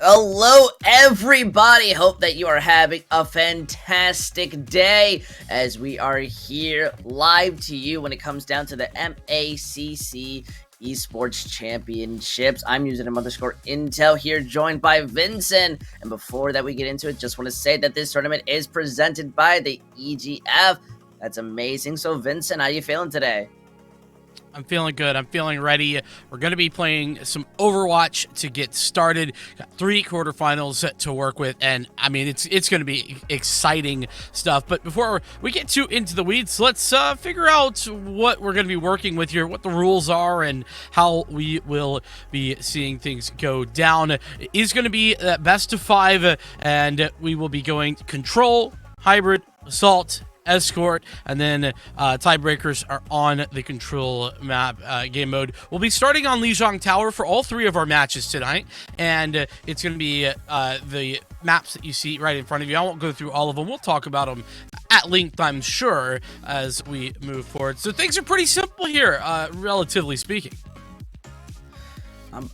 Hello, everybody. Hope that you are having a fantastic day as we are here live to you when it comes down to the MAAC Esports Championships. I'm using _Intel here, joined by Vincent. And before that we get into it, just want to say that this tournament is presented by the EGF. That's amazing. So, Vincent, how you feeling today? I'm feeling good. I'm feeling ready. We're going to be playing some Overwatch to get started. Got 3 quarterfinals to work with, and I mean it's going to be exciting stuff. But before we get too into the weeds, let's figure out what we're going to be working with here, what the rules are, and how we will be seeing things go down. It is going to be best of 5, and we will be going control, hybrid, assault, escort, and then tiebreakers are on the control map game mode. We'll be starting on Lijiang Tower for all 3 of our matches tonight, and it's going to be the maps that you see right in front of you. I won't go through all of them. We'll talk about them at length, I'm sure, as we move forward. So things are pretty simple here, relatively speaking.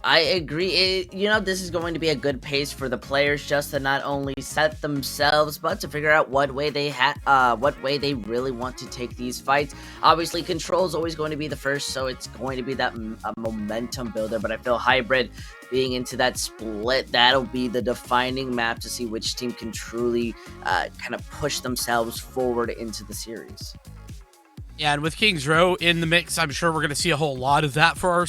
I agree. This is going to be a good pace for the players just to not only set themselves, but to figure out what way they they really want to take these fights. Obviously, control is always going to be the first, so it's going to be that momentum builder. But I feel hybrid being into that split, that'll be the defining map to see which team can truly kind of push themselves forward into the series. Yeah, and with Kings Row in the mix, I'm sure we're going to see a whole lot of that for our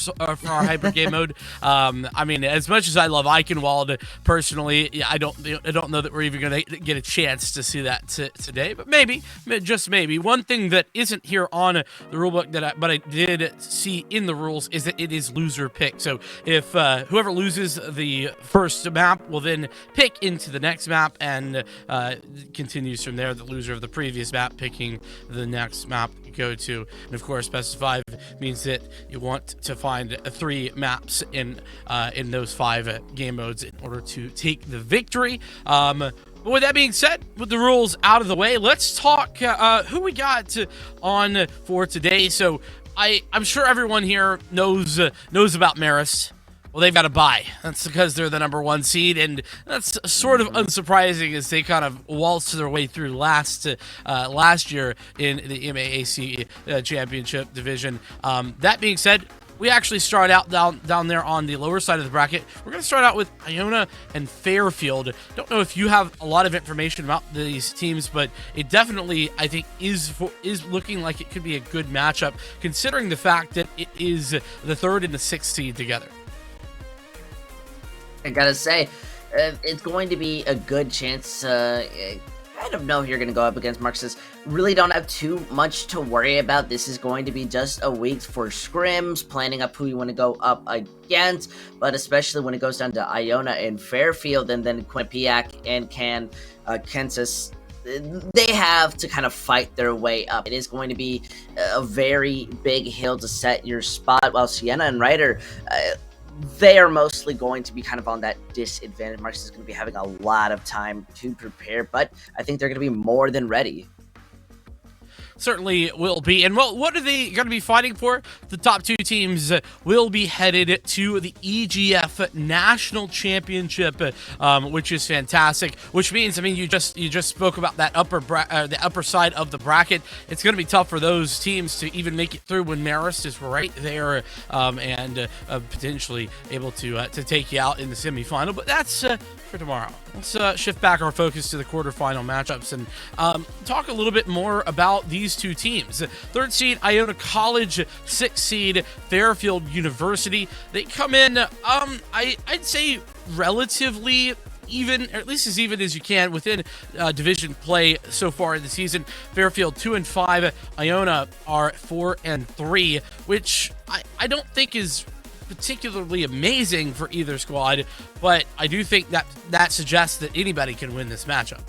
hybrid game mode. I mean, as much as I love Eichenwald personally, I don't know that we're even going to get a chance to see that today. But maybe, just maybe. One thing that isn't here on the rulebook but I did see in the rules is that it is loser pick. So if whoever loses the first map will then pick into the next map and continues from there. The loser of the previous map picking the next map go to, and of course best of 5 means that you want to find 3 maps in those 5 game modes in order to take the victory. But with that being said, with the rules out of the way, let's talk who we got on for today. So I'm sure everyone here knows about Marist. Well, they've got a bye. That's because they're the #1 seed, and that's sort of unsurprising as they kind of waltzed their way through last year in the MAAC championship division. That being said, we actually start out down there on the lower side of the bracket. We're going to start out with Iona and Fairfield. Don't know if you have a lot of information about these teams, but it definitely, I think, is looking like it could be a good matchup, considering the fact that it is the 3rd and the 6th seed together. I gotta say, it's going to be a good chance. I don't know if you're going to go up against Marxist. Really don't have too much to worry about. This is going to be just a week for scrims, planning up who you want to go up against, but especially when it goes down to Iona and Fairfield, and then Quinnipiac and Kansas. They have to kind of fight their way up. It is going to be a very big hill to set your spot, while Sienna and Ryder, they are mostly going to be kind of on that disadvantage. Marcus is going to be having a lot of time to prepare, but I think they're going to be more than ready. Certainly will be. And well, what are they going to be fighting for? The top 2 teams will be headed to the EGF National Championship, which is fantastic. Which means, I mean, you just spoke about that the upper side of the bracket. It's going to be tough for those teams to even make it through when Marist is right there and potentially able to take you out in the semifinal. But that's for tomorrow. Let's shift back our focus to the quarterfinal matchups and talk a little bit more about these 2 teams. 3rd seed Iona College, 6th seed Fairfield University. They come in, I'd say relatively even, or at least as even as you can within division play so far in the season. Fairfield 2-5, Iona are 4-3, which I don't think is particularly amazing for either squad, but I do think that suggests that anybody can win this matchup.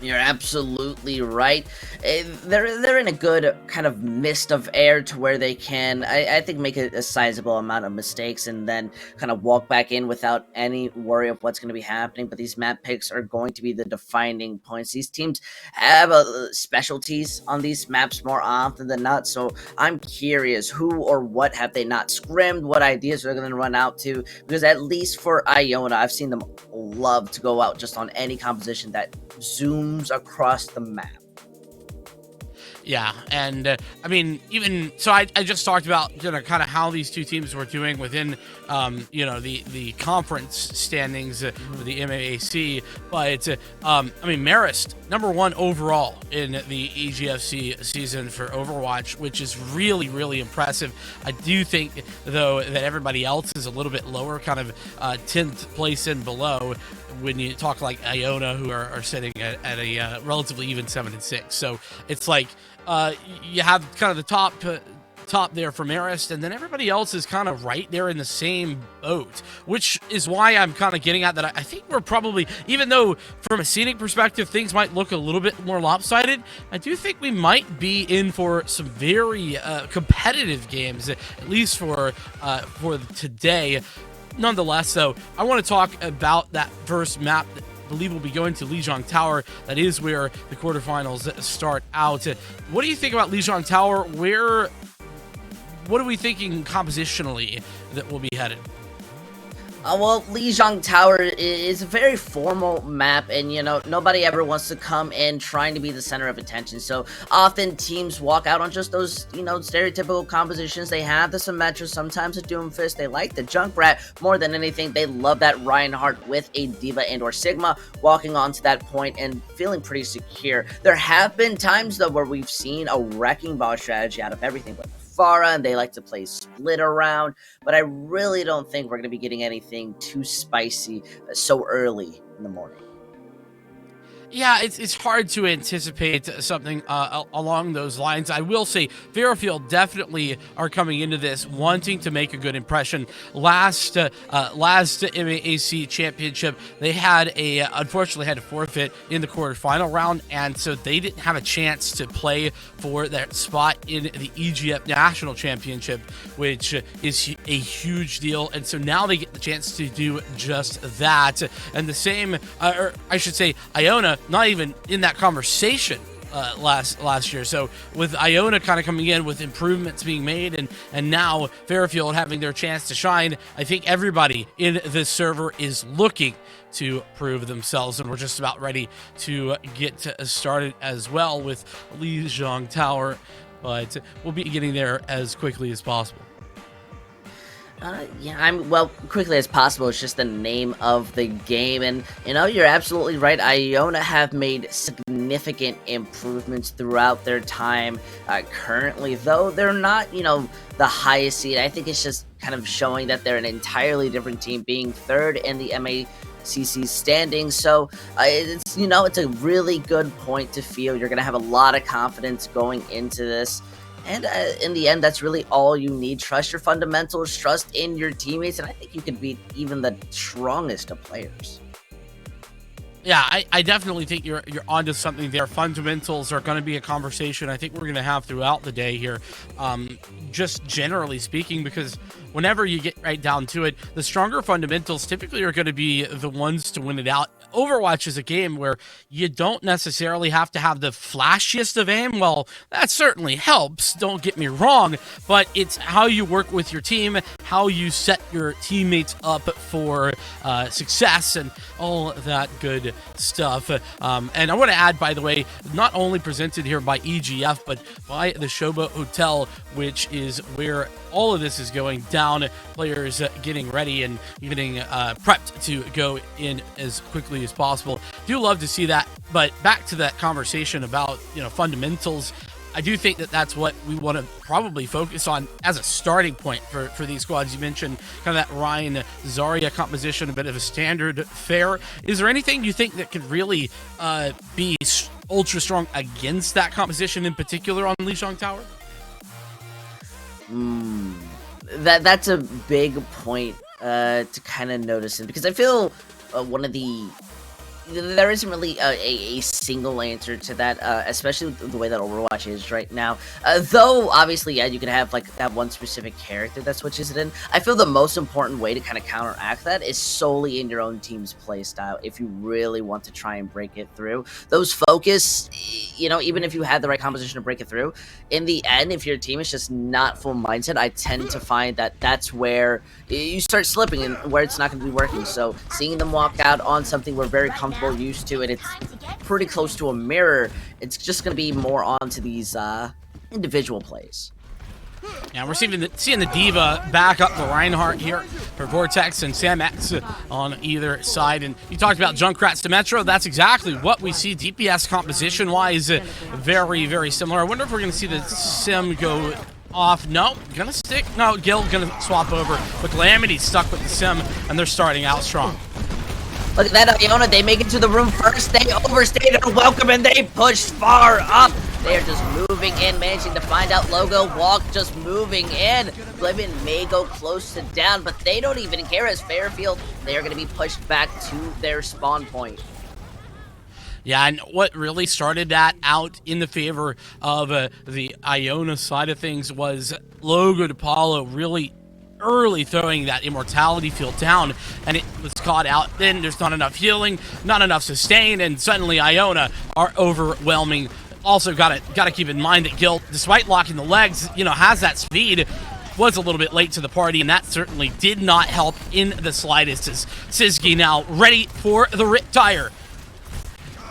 You're absolutely right. They're in a good kind of mist of air to where they can, I think, make a sizable amount of mistakes and then kind of walk back in without any worry of what's going to be happening. But these map picks are going to be the defining points. These teams have specialties on these maps more often than not. So I'm curious, who or what have they not scrimmed? What ideas are they going to run out to? Because at least for Iona, I've seen them love to go out just on any composition that zooms across the map. Yeah, and I mean, even so, I just talked about kind of how these two teams were doing within the conference standings for the MAAC, but I mean, Marist #1 overall in the EGFC season for Overwatch, which is really, really impressive. I do think though that everybody else is a little bit lower, kind of 10th place and below, when you talk like Iona, who are sitting at a relatively even 7-6. So it's like you have kind of the top there for Marist, and then everybody else is kind of right there in the same boat, which is why I'm kind of getting at that. I think we're probably, even though from a scenic perspective things might look a little bit more lopsided, I do think we might be in for some very competitive games, at least for today. Nonetheless, though, I want to talk about that first map that I believe will be going to Lijiang Tower. That is where the quarterfinals start out. What do you think about Lijiang Tower? What are we thinking compositionally that we'll be headed? Well, Lijiang Tower is a very formal map, and nobody ever wants to come in trying to be the center of attention. So often teams walk out on just those stereotypical compositions. They have the Symmetra, sometimes a Doomfist. They like the Junkrat more than anything. They love that Reinhardt with a D.Va and/or Sigma walking onto that point and feeling pretty secure. There have been times though where we've seen a wrecking ball strategy out of everything but Farah, and they like to play split around, but I really don't think we're going to be getting anything too spicy so early in the morning. Yeah, it's hard to anticipate something along those lines. I will say Fairfield definitely are coming into this wanting to make a good impression. Last MAAC championship, they unfortunately had to forfeit in the quarterfinal round, and so they didn't have a chance to play for that spot in the EGF National Championship, which is a huge deal. And so now they get the chance to do just that. And the same, or I should say, Iona, not even in that conversation last year. So with Iona kind of coming in with improvements being made, and now Fairfield having their chance to shine, I think everybody in this server is looking to prove themselves, and we're just about ready to get started as well with Lijiang Tower, but we'll be getting there as quickly as possible. Quickly as possible. It's just the name of the game, and you're absolutely right. Iona have made significant improvements throughout their time. Currently, though, they're not, the highest seed. I think it's just kind of showing that they're an entirely different team, being third in the MACC standings. So it's a really good point to feel. You're gonna have a lot of confidence going into this. And in the end, that's really all you need. Trust your fundamentals, trust in your teammates, and I think you can beat even the strongest of players. Yeah, I definitely think you're onto something there. Fundamentals are going to be a conversation I think we're going to have throughout the day here, just generally speaking, because whenever you get right down to it, the stronger fundamentals typically are going to be the ones to win it out. Overwatch is a game where you don't necessarily have to have the flashiest of aim. Well, that certainly helps, don't get me wrong, but it's how you work with your team, how you set your teammates up for success, and all that good stuff. And I want to add, by the way, not only presented here by EGF, but by the Showboat Hotel, which is where all of this is going down. Players getting ready and getting prepped to go in as quickly as possible. Do love to see that. But back to that conversation about fundamentals, I do think that that's what we want to probably focus on as a starting point for these squads. You mentioned kind of that Ryan Zarya composition, a bit of a standard fare. Is there anything you think that could really be ultra strong against that composition in particular on Lijiang Tower? That's a big point to kind of notice, because I feel there isn't really a single answer to that, especially with the way that Overwatch is right now. Though, obviously, yeah, you can have like that one specific character that switches it in. I feel the most important way to kind of counteract that is solely in your own team's play style if you really want to try and break it through. Those focus, you know, even if you had the right composition to break it through, in the end, if your team is just not full mindset, I tend to find that that's where you start slipping and where it's not going to be working. So seeing them walk out on something we're very comfortable, used to, and it's pretty close to a mirror, it's just going to be more onto these individual plays. Yeah, we're seeing the Diva back up the Reinhardt here for Vortex and MAAC on either side. And you talked about Junkrat's to Metro. That's exactly what we see DPS composition-wise. Very, very similar. I wonder if we're going to see the Sim go off. No, gonna stick. No, Gil gonna swap over. But Calamity's stuck with the Sim, and they're starting out strong. Look at that, Iona. They make it to the room first. They overstayed their welcome, and they push far up. They are just moving in, managing to find out Logo. Walk just moving in. Flippin may go close to down, but they don't even care as Fairfield. They are going to be pushed back to their spawn point. Yeah, and what really started that out in the favor of the Iona side of things was Logo DePaulo really early throwing that immortality field down, and it was caught out. Then there's not enough healing, not enough sustain, and suddenly Iona are overwhelming. Also gotta keep in mind that Gil, despite locking the legs, you know, has that speed, was a little bit late to the party, and that certainly did not help in the slightest, as Sizky now ready for the Riptire.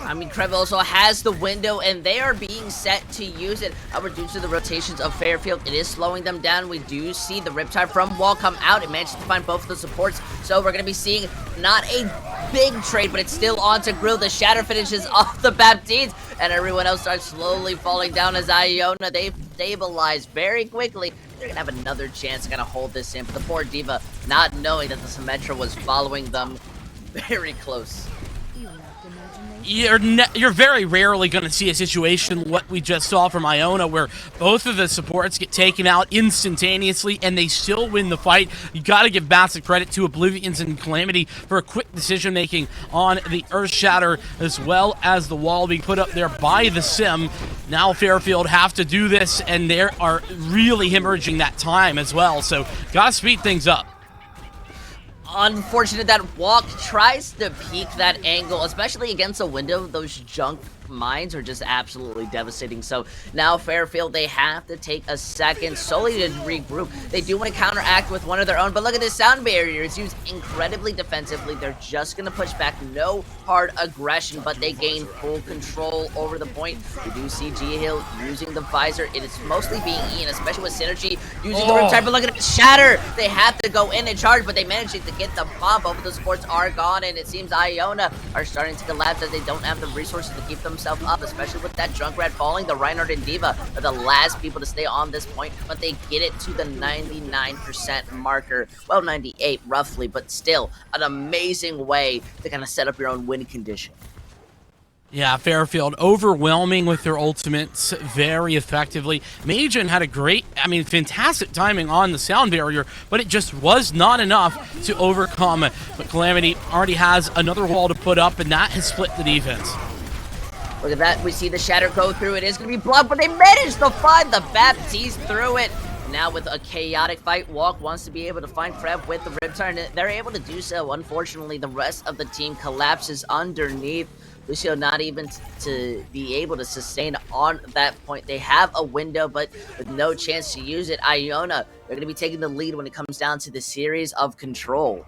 I mean, Krev also has the window, and they are being set to use it. Due to the rotations of Fairfield, it is slowing them down. We do see the Riptide from Wall come out. It manages to find both of the supports, so we're going to be seeing not a big trade, but it's still on to Grill. The Shatter finishes off the Baptiste, and everyone else starts slowly falling down as Iona. They stabilize very quickly. They're going to have another chance to kind of hold this in, but the poor Diva, not knowing that the Symmetra was following them very close. You're very rarely going to see a situation what we just saw from Iona where both of the supports get taken out instantaneously and they still win the fight. You got to give massive credit to Oblivions and Calamity for a quick decision making on the Earth Shatter, as well as the wall being put up there by the Sim. Now Fairfield have to do this, and they are really hemorrhaging that time as well, so got to speed things up. Unfortunate that Walk tries to peek that angle, especially against a window. Those junk mines are just absolutely devastating. So now Fairfield, they have to take a second solely to regroup. They do want to counteract with one of their own, but look at this sound barrier. It's used incredibly defensively. They're just going to push back. No hard aggression, but they gain full control over the point. We do see G-Hill using the visor. It is mostly being Ian, especially with Synergy using the Riptide, but look at it, Shatter. They have to go in and charge, but they managed to get the bomb. Both of the supports are gone, and it seems Iona are starting to collapse as they don't have the resources to keep themselves up, especially with that Junkrat falling. The Reinhardt and Diva are the last people to stay on this point, but they get it to the 99% marker. Well, 98 roughly, but still an amazing way to kind of set up your own win condition. Yeah, Fairfield overwhelming with their ultimates very effectively. Majin had a great, fantastic timing on the sound barrier, but it just was not enough to overcome. But Calamity already has another wall to put up, and that has split the defense. Look at that. We see the Shatter go through. It is going to be blocked, but they managed to find the Baptiste through it. Now with a chaotic fight, Walk wants to be able to find Krev with the Riptide, and they're able to do so. Unfortunately, the rest of the team collapses underneath. Lucio not even to be able to sustain on that point. They have a window, but with no chance to use it. Iona, they're going to be taking the lead when it comes down to the series of control.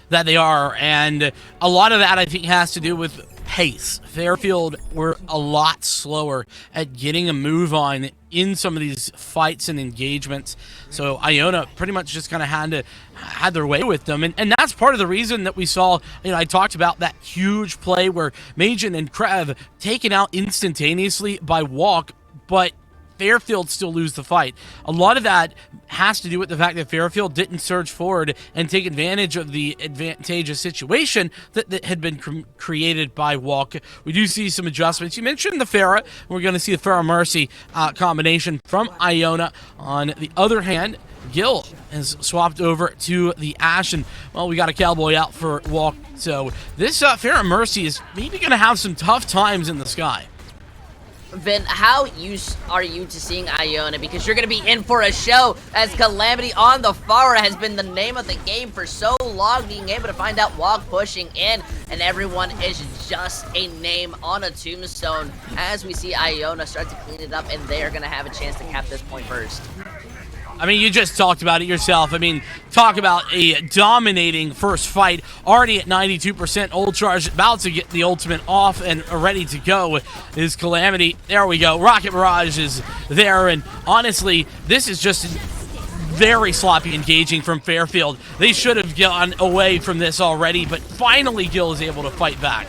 That they are, and a lot of that I think has to do with pace. Fairfield were a lot slower at getting a move on in some of these fights and engagements, so Iona pretty much just kind of had their way with them, and that's part of the reason that we saw, I talked about that huge play where Majin and Krev taken out instantaneously by Walk, but Fairfield still lose the fight. A lot of that has to do with the fact that Fairfield didn't surge forward and take advantage of the advantageous situation that had been created by Walk. We do see some adjustments. You mentioned the Pharah. We're going to see the Pharah Mercy combination from Iona. On the other hand, Gil has swapped over to the Ashe, and, well, we got a Cowboy out for walk. So this Fair and Mercy is maybe going to have some tough times in the sky. Vin, how used are you to seeing Iona? Because you're going to be in for a show, as Calamity on the Fara has been the name of the game for so long, being able to find out Walk pushing in, and everyone is just a name on a tombstone, as we see Iona start to clean it up, and they are going to have a chance to cap this point first. I mean, you just talked about it yourself. I mean, talk about a dominating first fight. Already at 92% ult charge, about to get the ultimate off and ready to go is Calamity. There we go. Rocket Barrage is there, and honestly, this is just very sloppy engaging from Fairfield. They should have gone away from this already, but finally Gil is able to fight back.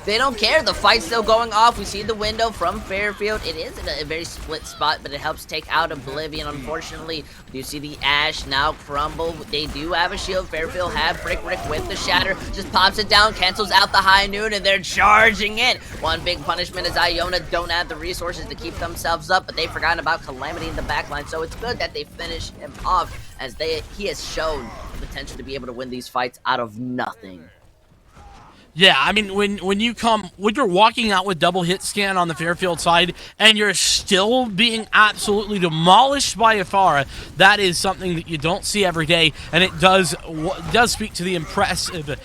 They don't care. The fight's still going off. We see the window from Fairfield. It is in a very split spot, but it helps take out Oblivion. Unfortunately, you see the Ashe now crumble. They do have a shield. Fairfield have Brick with the Shatter. Just pops it down, cancels out the High Noon, and they're charging in. One big punishment is Iona don't have the resources to keep themselves up, but they've forgotten about Calamity in the backline. So it's good that they finish him off, as he has shown the potential to be able to win these fights out of nothing. Yeah, I mean, when you're walking out with double hit scan on the Fairfield side and you're still being absolutely demolished by a Fara, that is something that you don't see every day, and it does speak to the impressive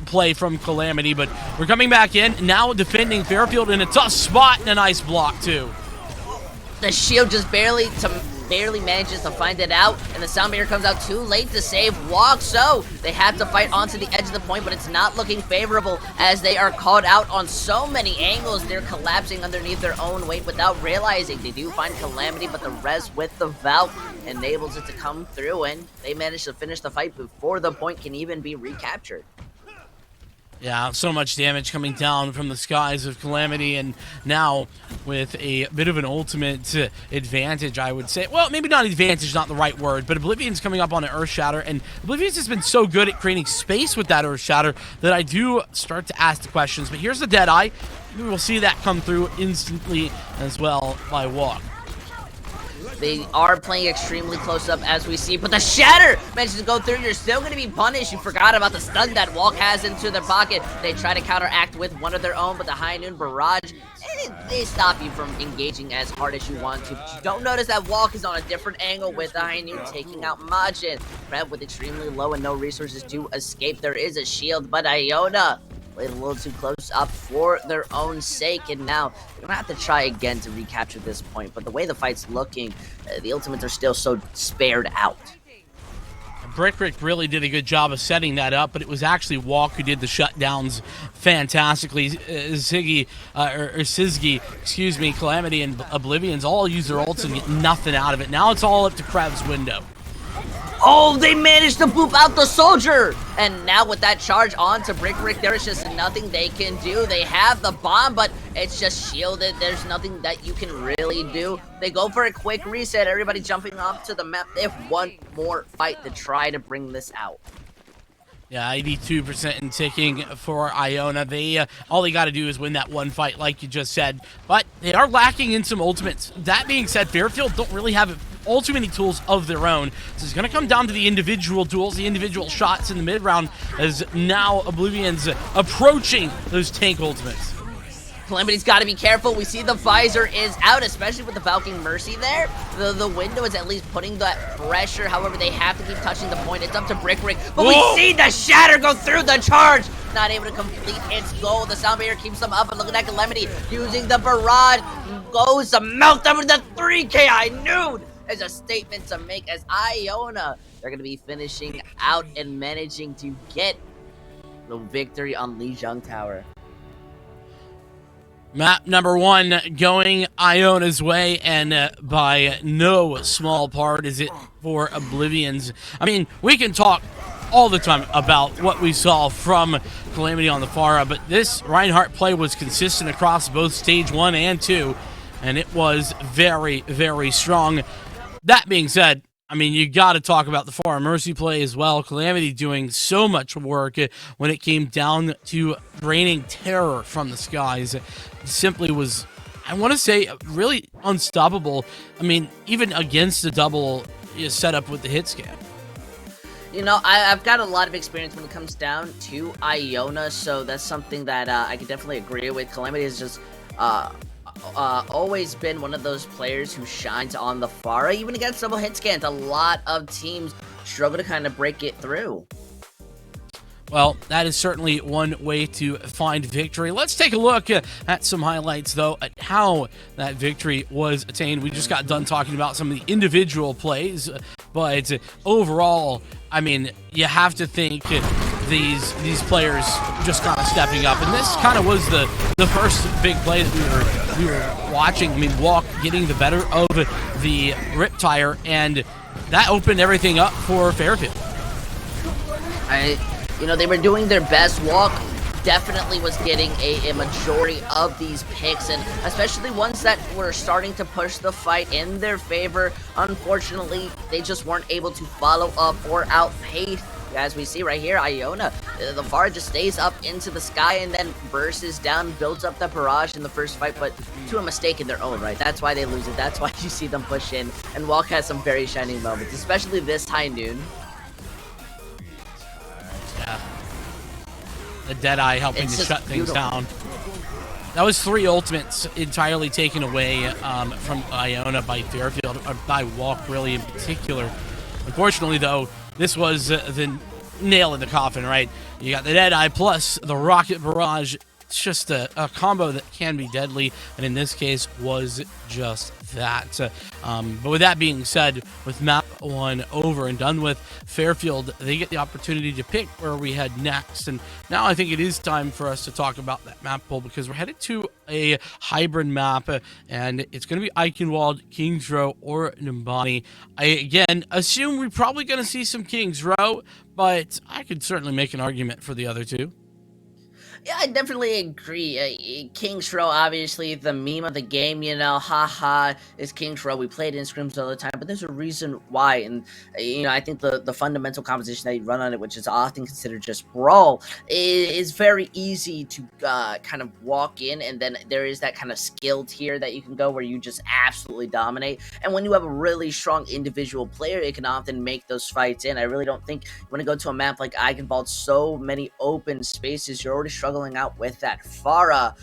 play from Calamity. But we're coming back in, now defending Fairfield in a tough spot, and a nice block too. The shield just barely manages to find it out, and the sound barrier comes out too late to save Walk, so they have to fight onto the edge of the point, but it's not looking favorable as they are called out on so many angles. They're collapsing underneath their own weight without realizing. They do find Calamity, but the res with the Valk enables it to come through, and they manage to finish the fight before the point can even be recaptured. Yeah, so much damage coming down from the skies of Calamity, and now with a bit of an ultimate advantage, I would say. Well, maybe not advantage, not the right word, but Oblivion's coming up on an Earth Shatter, and Oblivion's has been so good at creating space with that Earth Shatter that I do start to ask the questions. But here's the Deadeye. We will see that come through instantly as well by Walk. They are playing extremely close up as we see, but the Shatter manages to go through. You're still going to be punished. You forgot about the stun that Walk has into their pocket. They try to counteract with one of their own, but the High Noon Barrage, they stop you from engaging as hard as you want to. But you don't notice that Walk is on a different angle with the High Noon taking out Majin. Red with extremely low and no resources to escape. There is a shield, but Iona played a little too close up for their own sake, and now they're gonna have to try again to recapture this point. But the way the fight's looking, the ultimates are still so spared out. Brick really did a good job of setting that up, but it was actually Walk who did the shutdowns fantastically. Sizzy, excuse me, Calamity and Oblivion's all use their ults and get nothing out of it. Now it's all up to Krev's window. Oh, they managed to boop out the soldier! And now with that charge onto Brick, there is just nothing they can do. They have the bomb, but it's just shielded. There's nothing that you can really do. They go for a quick reset. Everybody jumping off to the map. They have one more fight to try to bring this out. Yeah, 82% in ticking for Iona. All they got to do is win that one fight, like you just said. But they are lacking in some ultimates. That being said, Fairfield don't really have all too many tools of their own. So it's going to come down to the individual duels, the individual shots in the mid-round, as now Oblivion's approaching those tank ultimates. Calamity's got to be careful. We see the visor is out, especially with the Valking Mercy there. The window is at least putting that pressure. However, they have to keep touching the point. It's up to Brick. But Whoa! We see the Shatter go through the charge. Not able to complete its goal. The sound barrier keeps them up. And looking at Calamity using the barrage. Goes to melt them with the 3K. I knew as a statement to make as Iona. They're going to be finishing out and managing to get the victory on Lijiang Tower. Map number 1 going Iona's way, and by no small part is it for Oblivion's. I mean, we can talk all the time about what we saw from Calamity on the Fara, but this Reinhardt play was consistent across both stage 1 and 2, and it was very, very strong. That being said, I mean, you got to talk about the Far Mercy play as well. Calamity doing so much work when it came down to raining terror from the skies. It simply was, I want to say, really unstoppable. I mean, even against the double set up with the hit scan. You know, I've got a lot of experience when it comes down to Iona, so that's something that I can definitely agree with. Calamity has just always been one of those players who shines on the Pharah. Even against double hit scans, a lot of teams struggle to kind of break it through. Well, that is certainly one way to find victory. Let's take a look at some highlights, though, at how that victory was attained. We just got done talking about some of the individual plays, but overall, I mean, you have to think these players just kind of stepping up, and this kind of was the first big play that we were watching. I mean, Walk getting the better of the Riptire, and that opened everything up for Fairfield. You know, they were doing their best. Walk definitely was getting a majority of these picks, and especially ones that were starting to push the fight in their favor. Unfortunately, they just weren't able to follow up or outpace. As we see right here, Iona, the Pharah just stays up into the sky and then bursts down, builds up the barrage in the first fight, but to a mistake in their own right. That's why they lose it. That's why you see them push in, and Walk has some very shining moments, especially this high noon. Yeah. The Deadeye helping to shut things down. That was 3 ultimates entirely taken away from Iona by Fairfield, or by Walk really in particular. Unfortunately, though, this was the nail in the coffin, right? You got the Deadeye plus the Rocket Barrage. It's just a combo that can be deadly, and in this case was just that. But with that being said, with map 1 over and done with, Fairfield, they get the opportunity to pick where we head next. And now I think it is time for us to talk about that map pool, because we're headed to a hybrid map, and it's going to be Eichenwald, Kings Row, or Numbani. I, again, assume we're probably going to see some Kings Row, but I could certainly make an argument for the other two. Yeah, I definitely agree. Kings Row, obviously, the meme of the game, you know, haha, is Kings Row. We played in scrims all the time, but there's a reason why. And, you know, I think the fundamental composition that you run on it, which is often considered just brawl, is very easy to kind of walk in, and then there is that kind of skill tier that you can go where you just absolutely dominate. And when you have a really strong individual player, it can often make those fights in. I really don't think when you go to a map like Eichenwald, so many open spaces, you're already struggling out with that Pharah.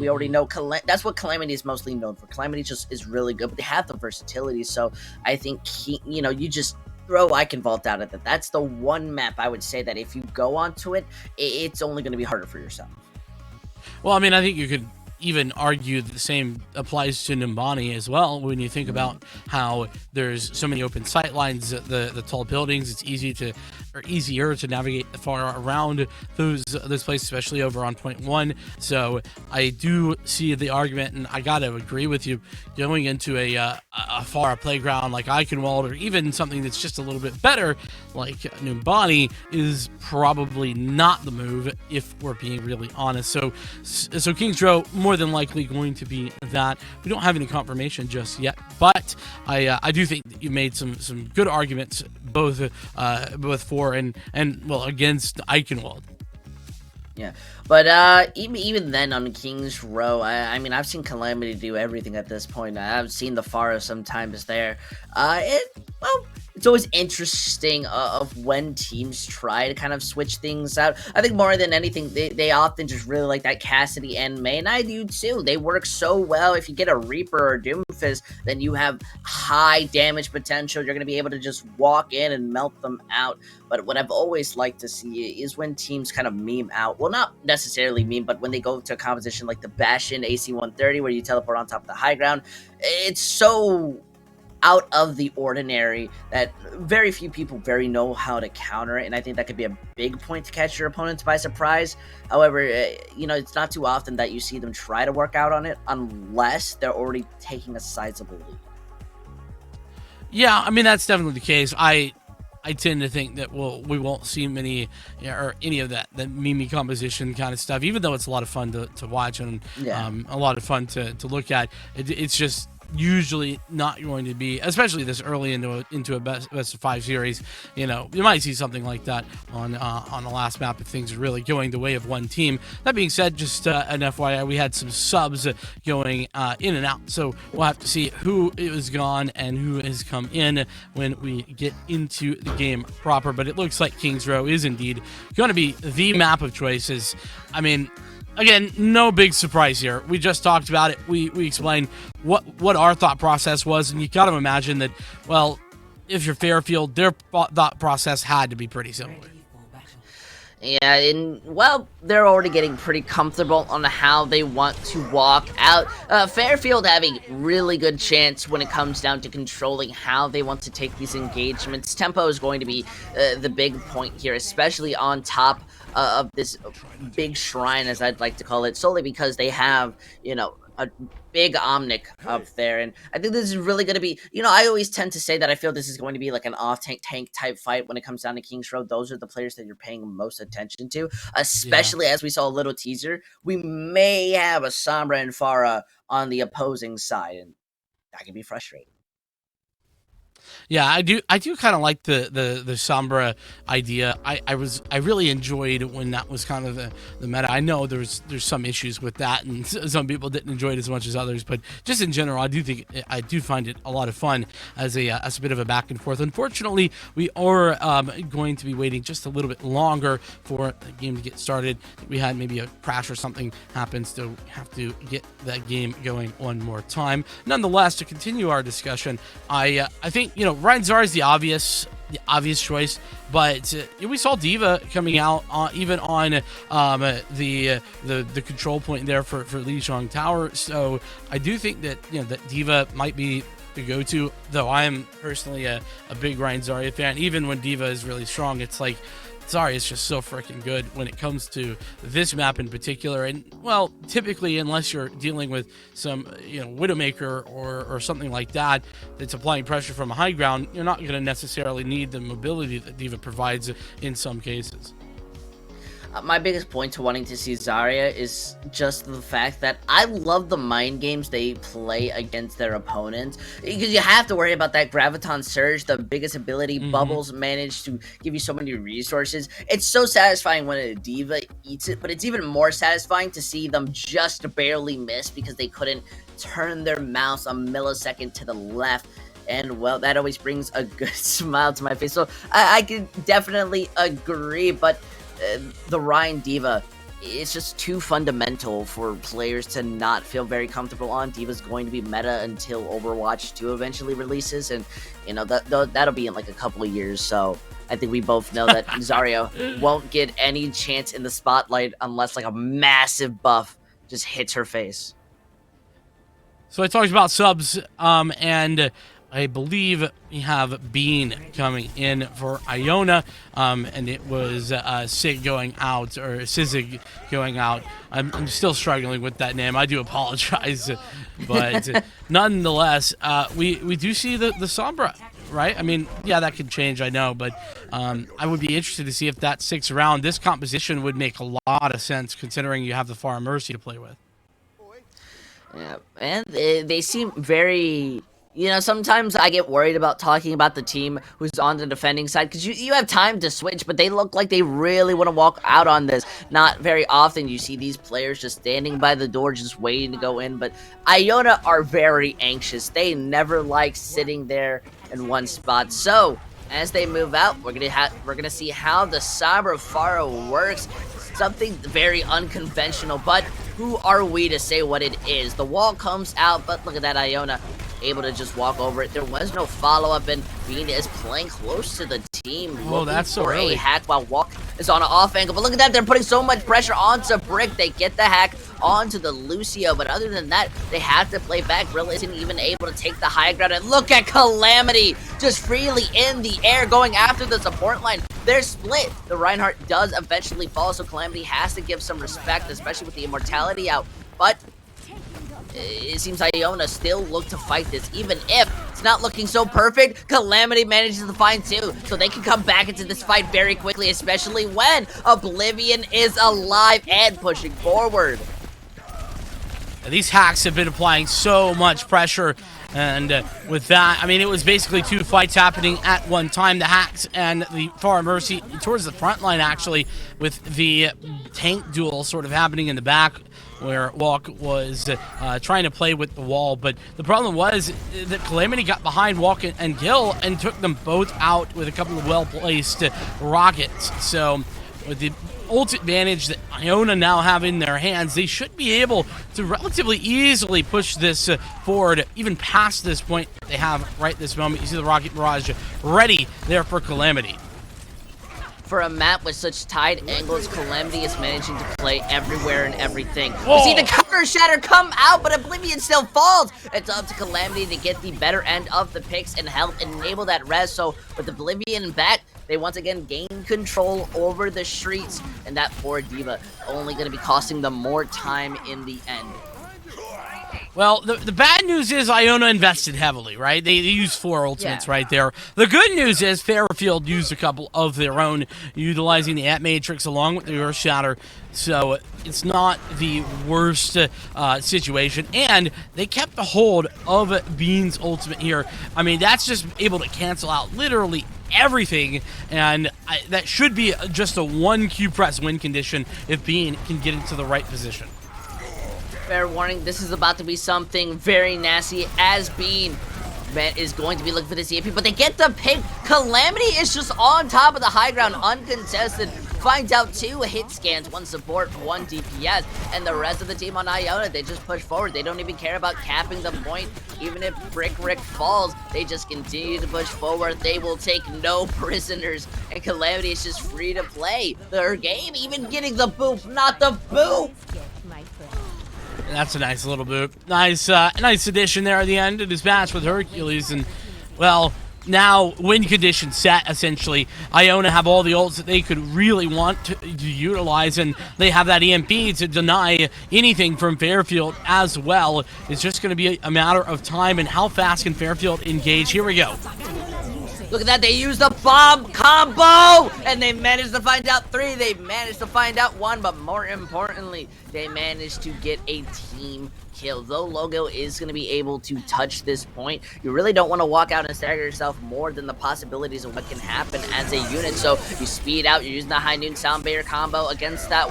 We already know that's what Calamity is mostly known for. Calamity just is really good, but they have the versatility. So I think you know, you just throw Eichenwald out of that. That's the one map I would say that if you go onto it, it's only going to be harder for yourself. Well, I mean, I think you could even argue that the same applies to Numbani as well. When you think about how there's so many open sight lines, the tall buildings, it's easier to navigate far around those places, especially over on point 1. So I do see the argument, and I gotta agree with you. Going into a far playground like Eichenwald, or even something that's just a little bit better like Numbani, is probably not the move if we're being really honest. So Kings Row more than likely going to be that. We don't have any confirmation just yet, but I do think that you made some good arguments both for and well against Eichenwald. Yeah, but even then on Kings Row, I mean, I've seen Calamity do everything at this point. I've seen the Pharah sometimes there. It's always interesting of when teams try to kind of switch things out. I think more than anything, they often just really like that Cassidy and May, and I do too. They work so well. If you get a Reaper or Doomfist, then you have high damage potential. You're going to be able to just walk in and melt them out. But what I've always liked to see is when teams kind of meme out. Well, not necessarily meme, but when they go to a composition like the Bastion AC-130, where you teleport on top of the high ground, it's so out of the ordinary that very few people know how to counter it, and I think that could be a big point to catch your opponents by surprise. However, you know, it's not too often that you see them try to work out on it unless they're already taking a sizable lead. Yeah, I mean, that's definitely the case. I tend to think that we won't see many or any of that meme composition kind of stuff, even though it's a lot of fun to watch and a lot of fun to look at. It's just usually not going to be, especially this early into a best of 5 series. You might see something like that on the last map if things are really going the way of one team. That being said, just an FYI, we had some subs going in and out, so we'll have to see who is gone and who has come in when we get into the game proper. But it looks like Kings Row is indeed going to be the map of choices. I mean, again, no big surprise here. We just talked about it. We explained what our thought process was, and you got to imagine that, well, if you're Fairfield, their thought process had to be pretty similar. Yeah, and, well, they're already getting pretty comfortable on how they want to walk out. Fairfield have a really good chance when it comes down to controlling how they want to take these engagements. Tempo is going to be the big point here, especially on top of this big shrine, as I'd like to call it, solely because they have, a big Omnic up there. And I think this is really going to be, I always tend to say that I feel this is going to be like an off-tank type fight when it comes down to Kings Row. Those are the players that you're paying most attention to, especially as we saw a little teaser. We may have a Sombra and Pharah on the opposing side, and that can be frustrating. Yeah, I do kind of like the Sombra idea. I really enjoyed when that was kind of the meta. I know there's some issues with that, and some people didn't enjoy it as much as others, but just in general, I do find it a lot of fun as a bit of a back and forth. Unfortunately, we are going to be waiting just a little bit longer for the game to get started. We had maybe a crash or something happen, so we have to get that game going one more time. Nonetheless, to continue our discussion, I think Ryan Zar is the obvious choice, but we saw D.Va coming out even on the control point there for Lijiang Tower. So I do think that that D.Va might be the go-to, though I am personally a big Ryan Zarya fan. Even when D.Va is really strong, it's like Zarya is just so freaking good when it comes to this map in particular. And, well, typically, unless you're dealing with some, Widowmaker or something like that that's applying pressure from a high ground, you're not going to necessarily need the mobility that D.Va provides in some cases. My biggest point to wanting to see Zarya is just the fact that I love the mind games they play against their opponents, because you have to worry about that Graviton Surge, the biggest ability. Bubbles manage to give you so many resources. It's so satisfying when a D.Va eats it, but it's even more satisfying to see them just barely miss because they couldn't turn their mouse a millisecond to the left. And, well, that always brings a good smile to my face. So I can definitely agree, but the Ryan D.Va, it's just too fundamental for players to not feel very comfortable on. D.Va's going to be meta until Overwatch 2 eventually releases, and that'll be in like a couple of years. So I think we both know that Zarya won't get any chance in the spotlight unless like a massive buff just hits her face. So I talked about subs, and I believe we have Bean coming in for Iona, and it was Sig going out, or Sizig going out. I'm still struggling with that name. I do apologize, but nonetheless, we do see the Sombra, right? I mean, yeah, that could change, I know, but I would be interested to see if that sticks around. This composition would make a lot of sense considering you have the Pharah Mercy to play with. Yeah, and they seem very... sometimes I get worried about talking about the team who's on the defending side, because you have time to switch, but they look like they really want to walk out on this. Not very often you see these players just standing by the door, just waiting to go in, but Iona are very anxious. They never like sitting there in one spot. So, as they move out, we're gonna see how the Sombra Pharah works. Something very unconventional, but who are we to say what it is? The wall comes out, but look at that, Iona able to just walk over it. There was no follow-up, and Bean is playing close to the team. Oh, that's so early. A hack while Walk is on an off angle, but look at that, they're putting so much pressure onto Brick. They get the hack onto the Lucio, but other than that, they have to play back. Brill isn't even able to take the high ground, and look at Calamity just freely in the air going after the support line. They're split. The Reinhardt does eventually fall, so Calamity has to give some respect, especially with the immortality out, but it seems Iona still look to fight this, even if it's not looking so perfect. Calamity manages to find two, so they can come back into this fight very quickly, especially when Oblivion is alive and pushing forward. These hacks have been applying so much pressure, And with that, I mean, it was basically two fights happening at one time. The Hacks and the Far Mercy towards the front line, actually, with the tank duel sort of happening in the back, where Walk was trying to play with the wall. But the problem was that Calamity got behind Walk and Gil and took them both out with a couple of well-placed rockets. So with the ult advantage that Iona now have in their hands, they should be able to relatively easily push this forward, even past this point they have right this moment. You see the rocket barrage ready there for Calamity. For a map with such tight angles, Calamity is managing to play everywhere and everything. Whoa. You see the counter shatter come out, but Oblivion still falls. It's up to Calamity to get the better end of the picks and help enable that res. So with Oblivion back, they once again gain control over the streets, and that poor Diva only going to be costing them more time in the end. Well, the bad news is Iona invested heavily, right? They used 4 ultimates right there. The good news is Fairfield used a couple of their own, utilizing the Ant Matrix along with the Earth Shatter. So it's not the worst situation. And they kept the hold of Bean's ultimate here. I mean, that's just able to cancel out literally everything, and that should be just a 1 Q press win condition if Bean can get into the right position. Fair warning, this is about to be something very nasty, as Bean is going to be looking for this EMP, but they get the pick. Calamity is just on top of the high ground, uncontested. Finds out 2 hit scans, 1 support, 1 DPS, and the rest of the team on Iona, they just push forward. They don't even care about capping the point. Even if Brick Rick falls, they just continue to push forward. They will take no prisoners, and Calamity is just free to play their game, even getting the boop, not the boop. That's a nice little boop. Nice addition there at the end of his match with Hercules. And, well, now win condition set, essentially. Iona have all the ults that they could really want to utilize, and they have that EMP to deny anything from Fairfield as well. It's just going to be a matter of time and how fast can Fairfield engage. Here we go. Look at that, they used the bomb combo! And they managed to find out 3, they managed to find out 1, but more importantly, they managed to get a team kill. Though Logo is going to be able to touch this point, you really don't want to walk out and stagger yourself more than the possibilities of what can happen as a unit. So you speed out, you're using the High Noon Sound Barrier combo against that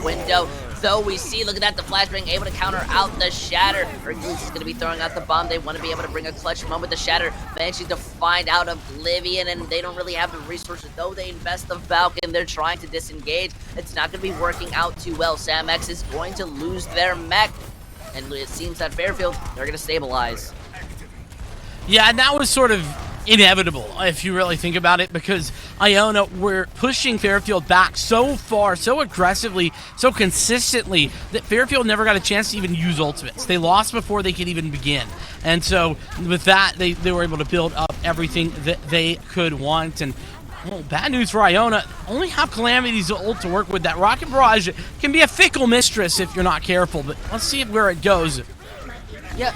window. Though we see, look at that, the Flash being able to counter out the Shatter. Hercules is going to be throwing out the bomb. They want to be able to bring a clutch moment with the Shatter, managing to find out Oblivion, and they don't really have the resources. Though they invest the Falcon, they're trying to disengage. It's not going to be working out too well. Sam X is going to lose their mech, and it seems that Fairfield, they're going to stabilize. Yeah, and that was sort of inevitable, if you really think about it, because Iona were pushing Fairfield back so far, so aggressively, so consistently, that Fairfield never got a chance to even use ultimates. They lost before they could even begin. And so with that, they were able to build up everything that they could want. And well, bad news for Iona, only have Calamity's ult to work with. That Rocket Barrage can be a fickle mistress if you're not careful, but let's see where it goes. Yeah.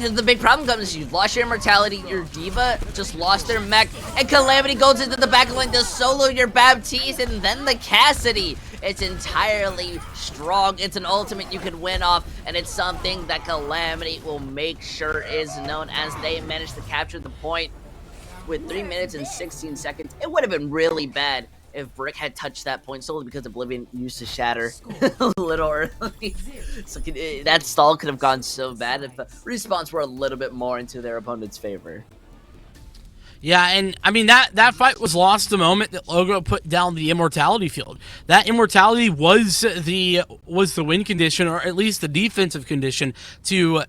The big problem comes is you've lost your immortality, your Diva just lost their mech, and Calamity goes into the back line to solo your Baptiste and then the Cassidy. It's entirely strong. It's an ultimate you can win off, and it's something that Calamity will make sure is known as they manage to capture the point with 3 minutes and 16 seconds. It would have been really bad if Brick had touched that point solely because Oblivion used to Shatter a little early. So that stall could have gone so bad if the respawns were a little bit more into their opponent's favor. Yeah, and I mean, that fight was lost the moment that Logo put down the immortality field. That immortality was the win condition, or at least the defensive condition, to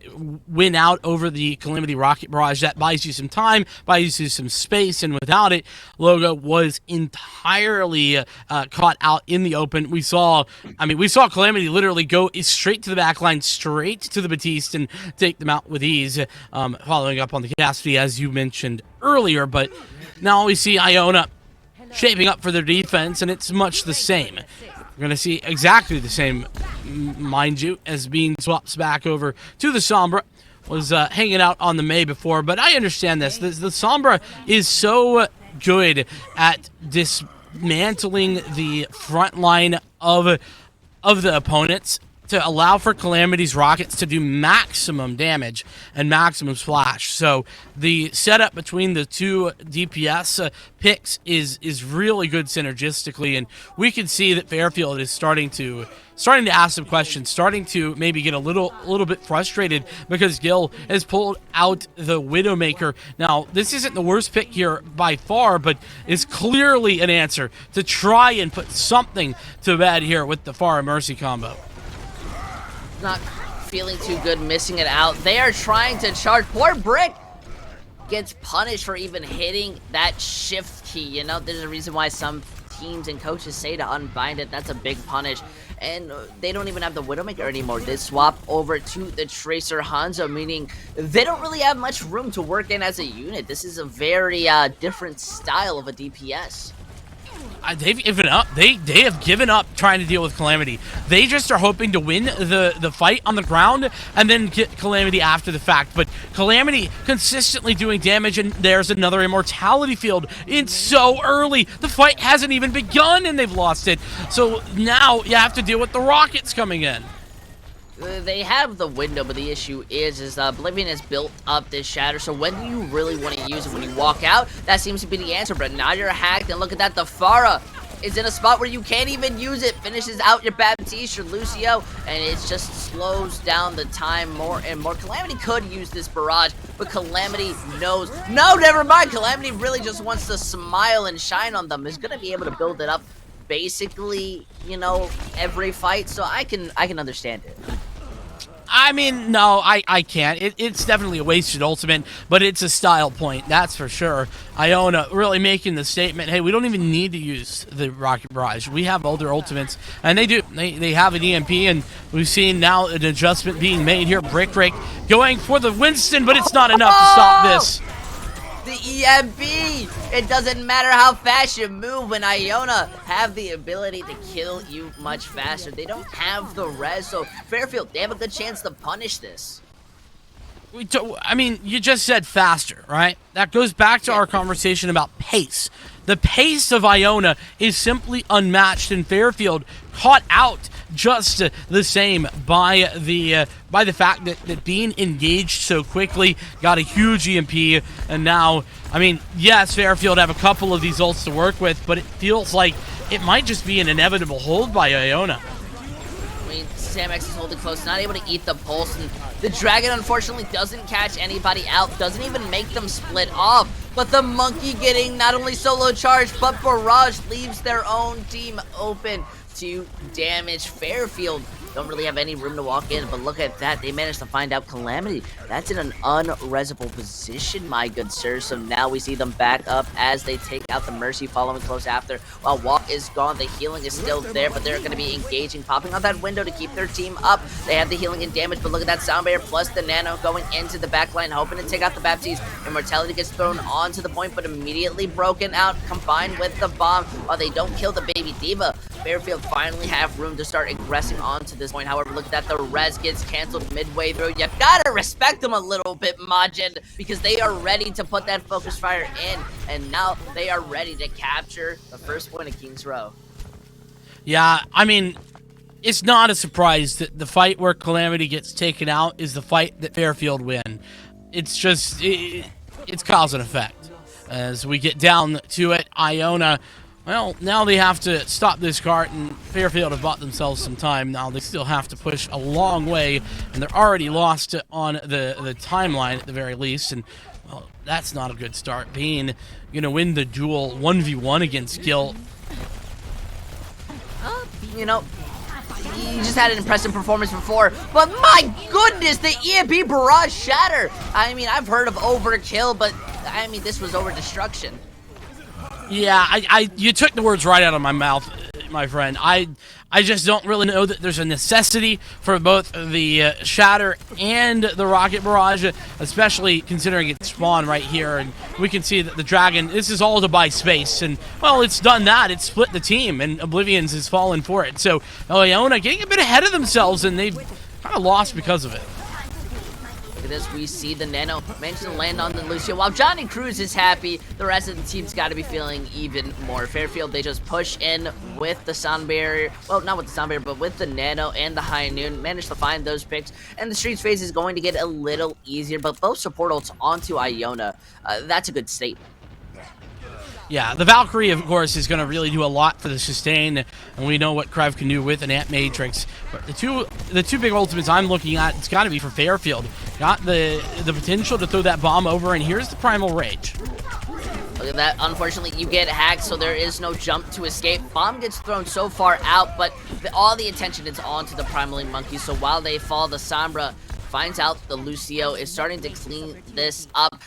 win out over the Calamity Rocket Barrage. That buys you some time, buys you some space, and without it, Logo was entirely caught out in the open. We saw Calamity literally go straight to the back line, straight to the Baptiste, and take them out with ease, following up on the Cassidy, as you mentioned earlier. But now we see Iona shaping up for their defense, and it's much the same. We're going to see exactly the same, mind you, as Bean swaps back over to the Sombra. Was hanging out on the Mei before, but I understand this. The Sombra is so good at dismantling the front line of the opponents to allow for Calamity's rockets to do maximum damage and maximum splash. So the setup between the two DPS picks is really good synergistically, and we can see that Fairfield is starting to ask some questions, starting to maybe get a little bit frustrated because Gil has pulled out the Widowmaker. Now, this isn't the worst pick here by far, but is clearly an answer to try and put something to bed here with the Pharah Mercy combo. Not feeling too good, missing it out. They are trying to charge. Poor Brick gets punished for even hitting that shift key. You know, there's a reason why some teams and coaches say to unbind it. That's a big punish. And they don't even have the Widowmaker anymore. They swap over to the Tracer Hanzo, meaning they don't really have much room to work in as a unit. This is a very different style of a DPS. They've given up. They have given up trying to deal with Calamity. They just are hoping to win the fight on the ground and then get Calamity after the fact. But Calamity consistently doing damage, and there's another immortality field in so early. The fight hasn't even begun, and they've lost it. So now you have to deal with the rockets coming in. They have the window, but the issue is Oblivion has built up this shatter, so when do you really want to use it? When you walk out? That seems to be the answer, but now you're hacked, and look at that, the Pharah is in a spot where you can't even use it. Finishes out your Baptiste, your Lucio, and it just slows down the time more and more. Calamity could use this barrage, but Calamity knows. No, never mind. Calamity really just wants to smile and shine on them. Is going to be able to build it up basically, you know, every fight, so I can understand it. I mean, no, I can't. It's definitely a wasted ultimate, but it's a style point, that's for sure. Iona really making the statement, hey, we don't even need to use the Rocket Barrage. We have older ultimates, and they do. They have an EMP, and we've seen now an adjustment being made here. Brick going for the Winston, but it's not enough to stop this. The EMP! It doesn't matter how fast you move when Iona have the ability to kill you much faster. They don't have the res, so Fairfield, they have a good chance to punish this. I mean, you just said faster, right? That goes back to our conversation about pace. The pace of Iona is simply unmatched, and Fairfield caught out just the same by the fact that being engaged so quickly, got a huge EMP, and now, I mean, yes, Fairfield have a couple of these ults to work with, but it feels like it might just be an inevitable hold by Iona. I mean, Sam X is holding close, not able to eat the pulse, and the Dragon unfortunately doesn't catch anybody out, doesn't even make them split off. But the Monkey getting not only solo charge, but Barrage leaves their own team open to damage. Fairfield don't really have any room to walk in, but look at that. They managed to find out Calamity. That's in an unresable position, my good sir. So now we see them back up as they take out the Mercy following close after. While Walk is gone, the healing is still there, but they're going to be engaging, popping out that window to keep their team up. They have the healing and damage, but look at that Sound Barrier plus the Nano going into the backline, hoping to take out the Baptiste. Immortality gets thrown onto the point, but immediately broken out, combined with the bomb. While they don't kill the Baby Diva, Fairfield finally have room to start aggressing onto this point. However, look at that, the res gets canceled midway through. You gotta respect them a little bit, Majid, because they are ready to put that focus fire in, and now they are ready to capture the first point of King's Row. Yeah, I mean, it's not a surprise that the fight where Calamity gets taken out is the fight that Fairfield win. It's just, it's cause and effect. As we get down to it, Iona, well, now they have to stop this cart, and Fairfield have bought themselves some time. Now they still have to push a long way, and they're already lost on the timeline at the very least, and well, that's not a good start. Being gonna win the duel 1v1 against Gil. You know, he just had an impressive performance before, but my goodness, the EMP Barrage Shatter! I mean, I've heard of Overkill, but I mean, this was over destruction. Yeah, you took the words right out of my mouth, my friend. I just don't really know that there's a necessity for both the Shatter and the Rocket Barrage, especially considering it's spawn right here, and we can see that the Dragon, this is all to buy space, and well, it's done that. It's split the team, and Oblivion's has fallen for it. So Iona getting a bit ahead of themselves, and they've kind of lost because of it. Look at this, we see the Nano manage to land on the Lucio. While Johnny Cruz is happy, the rest of the team's got to be feeling even more. Fairfield, they just push in with the sound barrier. Well, not with the sound barrier, but with the Nano and the High Noon. Managed to find those picks, and the Streets phase is going to get a little easier, but both support ults onto Iona. That's a good statement. Yeah, the Valkyrie, of course, is going to really do a lot for the sustain, and we know what Krev can do with an Ant Matrix. But the two big ultimates I'm looking at, it's got to be for Fairfield. Got the potential to throw that bomb over, and here's the Primal Rage. Look at that. Unfortunately, you get hacked, so there is no jump to escape. Bomb gets thrown so far out, but all the attention is onto the Primaling Monkey, so while they fall, the Sombra finds out the Lucio is starting to clean this up.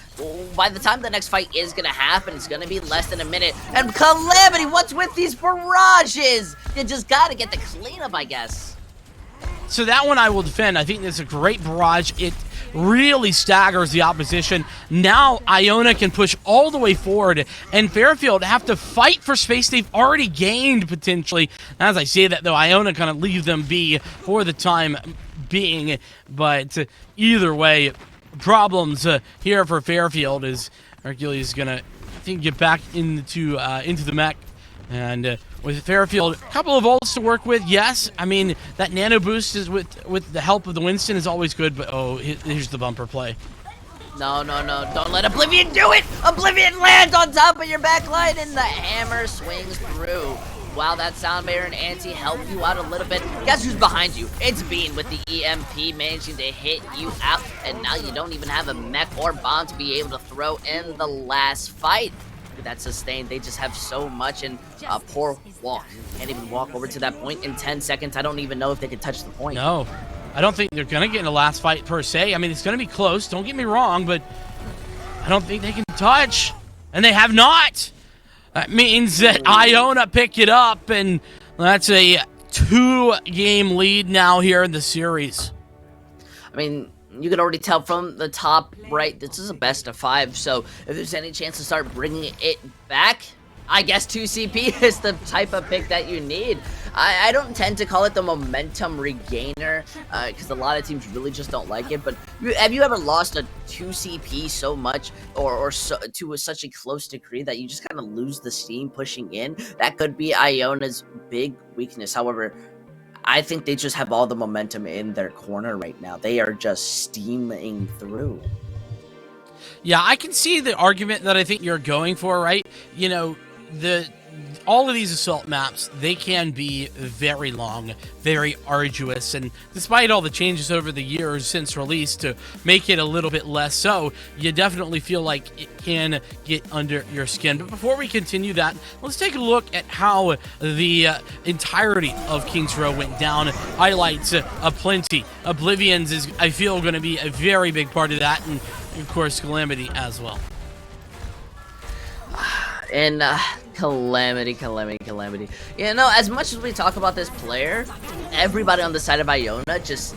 By the time the next fight is going to happen, it's going to be less than a minute. And Calamity, what's with these barrages? You just got to get the cleanup, I guess. So that one I will defend. I think it's a great barrage. It really staggers the opposition. Now Iona can push all the way forward, and Fairfield have to fight for space they've already gained, potentially. As I say that, though, Iona kind of leave them be for the time being, but either way, problems here for Fairfield is Hercules gonna, I think, get back into the MAAC, and with Fairfield, a couple of ults to work with. Yes, I mean that nano boost is with the help of the Winston is always good, but oh, here's the bumper play. No, don't let Oblivion do it! Oblivion lands on top of your backline, and the hammer swings through. Wow, that sound barrier and anti help you out a little bit. Guess who's behind you? It's Bean with the EMP managing to hit you out, and now you don't even have a mech or bomb to be able to throw in the last fight. That sustain, they just have so much, and poor walk. Can't even walk over to that point in 10 seconds. I don't even know if they can touch the point. No, I don't think they're going to get in the last fight per se. I mean, it's going to be close, don't get me wrong, but I don't think they can touch, and they have not. That means that Iona pick it up, and that's a 2-game lead now here in the series. I mean, you can already tell from the top right, this is a best of 5, so if there's any chance to start bringing it back, I guess 2CP is the type of pick that you need. I don't tend to call it the momentum regainer, because a lot of teams really just don't like it, but have you ever lost a 2CP so much, or to such a close degree that you just kind of lose the steam pushing in? That could be Iona's big weakness. However, I think they just have all the momentum in their corner right now. They are just steaming through. Yeah, I can see the argument that I think you're going for, right? You know, all of these assault maps, they can be very long, very arduous, and despite all the changes over the years since release to make it a little bit less so, you definitely feel like it can get under your skin. But before we continue that, let's take a look at how the entirety of King's Row went down. Highlights aplenty. Oblivions is, I feel, going to be a very big part of that, and of course Calamity as well. And Calamity. You know, as much as we talk about this player, everybody on the side of Iona just,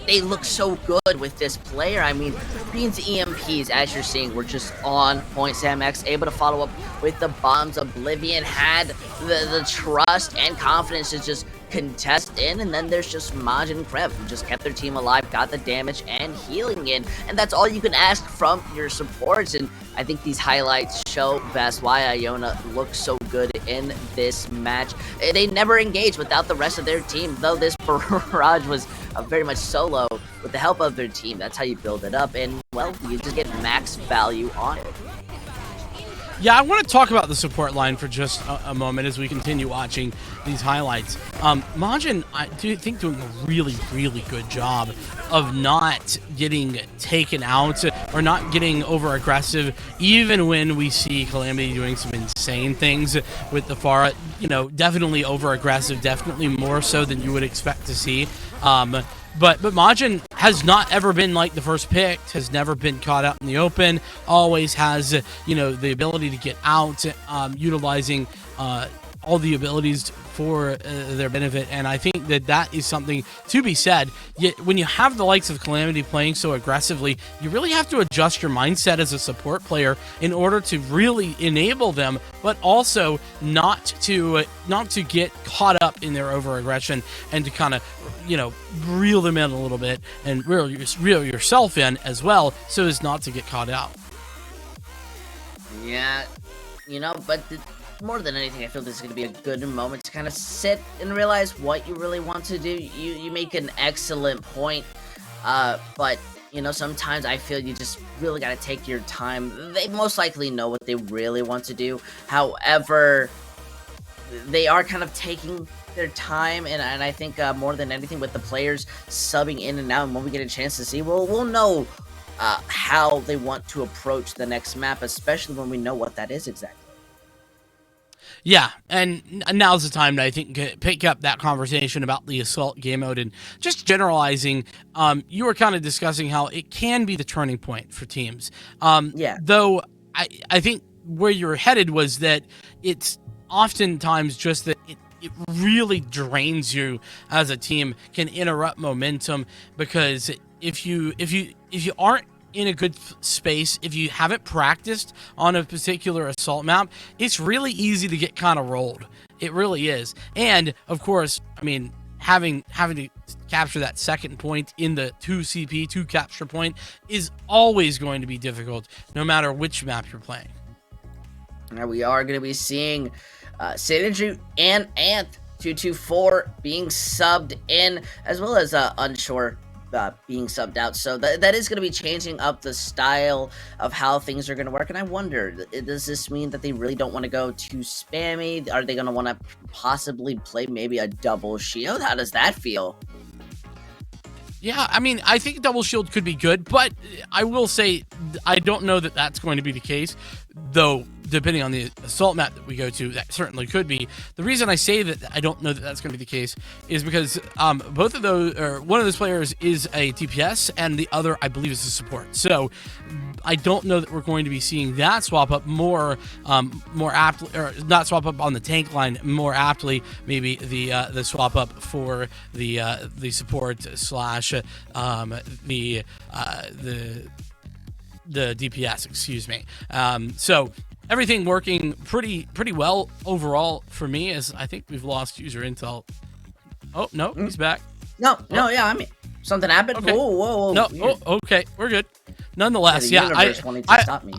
they look so good with this player. I mean, Bean's EMPs, as you're seeing, were just on point. Sam X able to follow up with the bombs. Oblivion had the trust and confidence to just contest in, and then there's just Maj and Krev who just kept their team alive, got the damage and healing in, and that's all you can ask from your supports. And I think these highlights show best why Iona looks so good in this match. They never engaged without the rest of their team, though this barrage was very much solo with the help of their team. That's how you build it up, and well, you just get max value on it. Yeah, I want to talk about the support line for just a moment as we continue watching these highlights. Majin, I do think, doing a really, really good job of not getting taken out or not getting over aggressive, even when we see Calamity doing some insane things with the Pharah. You know, definitely over aggressive, definitely more so than you would expect to see. But Majin has not ever been like the first pick, has never been caught out in the open, always has, you know, the ability to get out, utilizing all the abilities for their benefit, and I think that that is something to be said. Yet when you have the likes of Calamity playing so aggressively, you really have to adjust your mindset as a support player in order to really enable them, but also not to get caught up in their over aggression and to kind of reel them in a little bit and reel yourself in as well, so as not to get caught out. Yeah, but more than anything, I feel this is going to be a good moment to kind of sit and realize what you really want to do. You make an excellent point, but sometimes I feel you just really got to take your time. They most likely know what they really want to do. However, they are kind of taking their time, and I think more than anything, with the players subbing in and out, and when we get a chance to see, we'll know how they want to approach the next map, especially when we know what that is exactly. Yeah, and now's the time to, I think, pick up that conversation about the Assault game mode and just generalizing. You were kind of discussing how it can be the turning point for teams. Yeah. Though I think where you're headed was that it's oftentimes just that it really drains you as a team, can interrupt momentum, because if you aren't in a good space, if you haven't practiced on a particular assault map, it's really easy to get kind of rolled. It really is. And of course, I mean, having to capture that second point in the 2CP, 2 capture point, is always going to be difficult, no matter which map you're playing. Now we are going to be seeing Synergy and Anth224 being subbed in, as well as Unshore being subbed out. So that is going to be changing up the style of how things are going to work. And I wonder, does this mean that they really don't want to go too spammy? Are they going to want to possibly play maybe a double shield? How does that feel? Yeah, I mean, I think double shield could be good, but I will say I don't know that that's going to be the case, though. Depending on the assault map that we go to, that certainly could be. The reason I say that I don't know that that's going to be the case is because both of those, or one of those players is a DPS, and the other, I believe, is a support. So I don't know that we're going to be seeing that swap up more aptly, or not swap up on the tank line more aptly. Maybe the swap up for the support slash the DPS. Excuse me. So. Everything working pretty well overall for me, as I think we've lost user intel. Oh, no, he's back. No, yeah, I mean, something happened? Okay. Whoa. No, okay, we're good. Nonetheless, yeah, the universe wanting to stop me.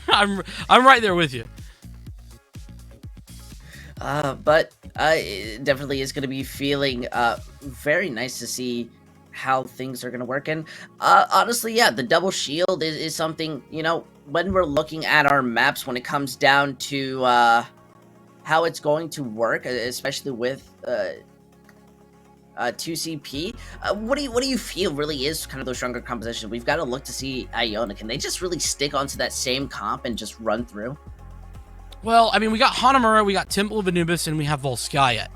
I'm right there with you. But it definitely is going to be feeling very nice to see how things are going to work. And honestly, yeah, the double shield is something, when we're looking at our maps, when it comes down to how it's going to work, especially with 2CP, what do you feel really is kind of those stronger compositions? We've got to look to see Iona. Can they just really stick onto that same comp and just run through? Well, I mean, we got Hanamura, we got Temple of Anubis, and we have Volskaya.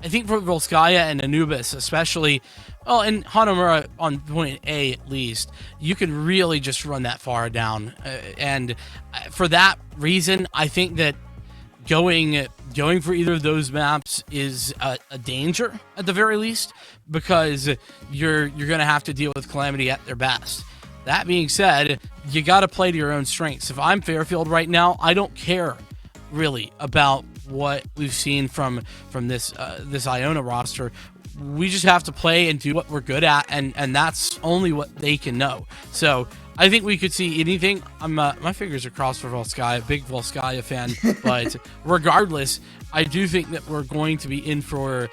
I think for Volskaya and Anubis especially, well, and Hanamura on point A at least, you could really just run that far down. And for that reason, I think that going for either of those maps is a danger at the very least, because you're going to have to deal with Calamity at their best. That being said, you got to play to your own strengths. If I'm Fairfield right now, I don't care really about what we've seen from this Iona roster. We just have to play and do what we're good at, and that's only what they can know. So I think we could see anything. My fingers are crossed for Volskaya, big Volskaya fan, but regardless, I do think that we're going to be in for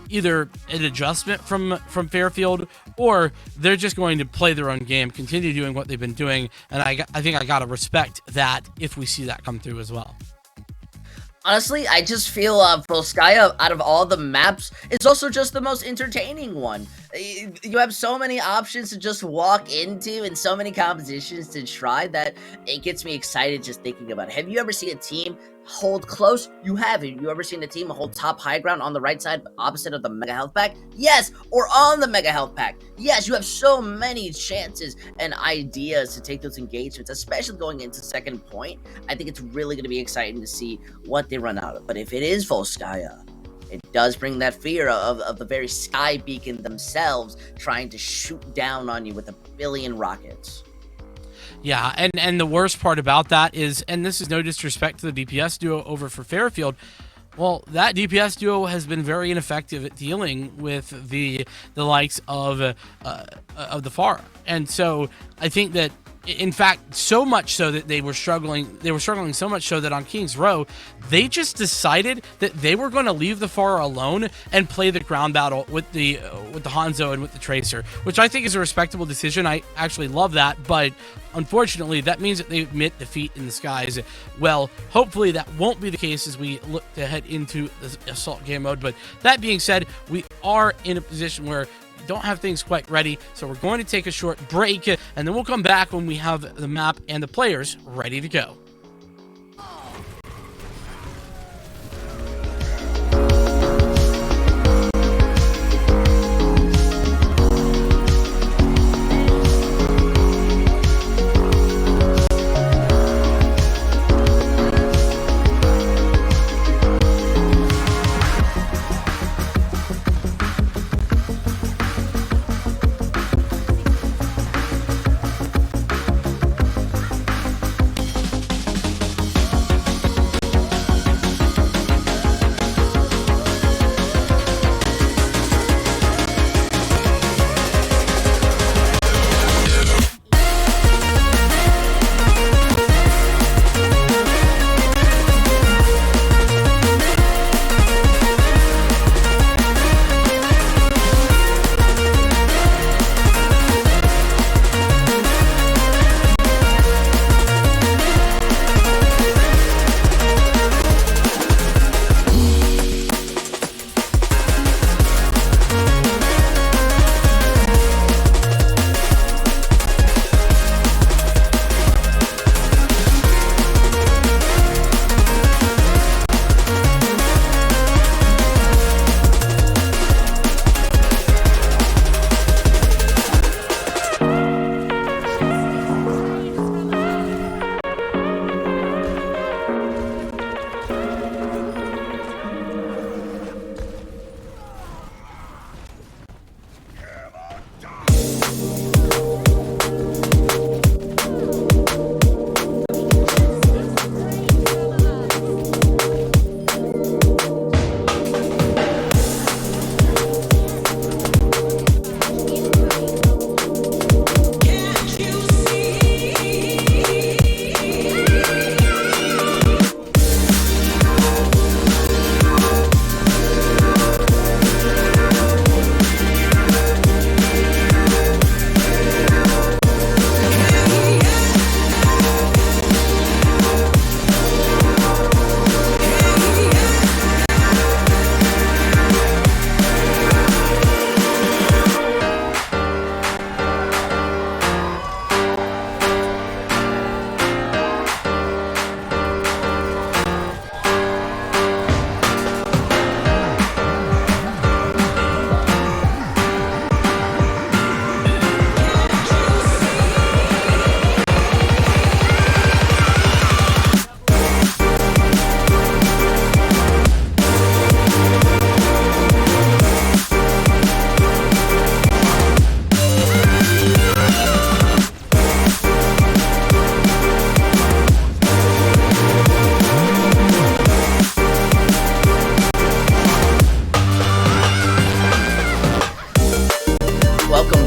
either an adjustment from Fairfield, or they're just going to play their own game, continue doing what they've been doing, and I think I gotta respect that if we see that come through as well. Honestly, I just feel Volskaya, out of all the maps, is also just the most entertaining one. You have so many options to just walk into and so many compositions to try that it gets me excited just thinking about it. Have you ever seen a team hold close? You haven't. You ever seen a team hold top high ground on the right side opposite of the Mega Health Pack? Yes! Or on the Mega Health Pack? Yes, you have so many chances and ideas to take those engagements, especially going into second point. I think it's really going to be exciting to see what they run out of. But if it is Volskaya, it does bring that fear of the very sky beacon themselves trying to shoot down on you with a billion rockets. Yeah, and the worst part about that is, and this is no disrespect to the DPS duo over for Fairfield, Well, that DPS duo has been very ineffective at dealing with the likes of the Pharah, and so I think that, in fact, so much so that they were struggling so much so that on King's Row, they just decided that they were going to leave the Pharah alone and play the ground battle with the Hanzo and with the Tracer, which I think is a respectable decision. I actually love that, but unfortunately, that means that they admit defeat in the skies. Well, hopefully that won't be the case as we look to head into the Assault game mode, but that being said, we are in a position where don't have things quite ready, so we're going to take a short break, and then we'll come back when we have the map and the players ready to go.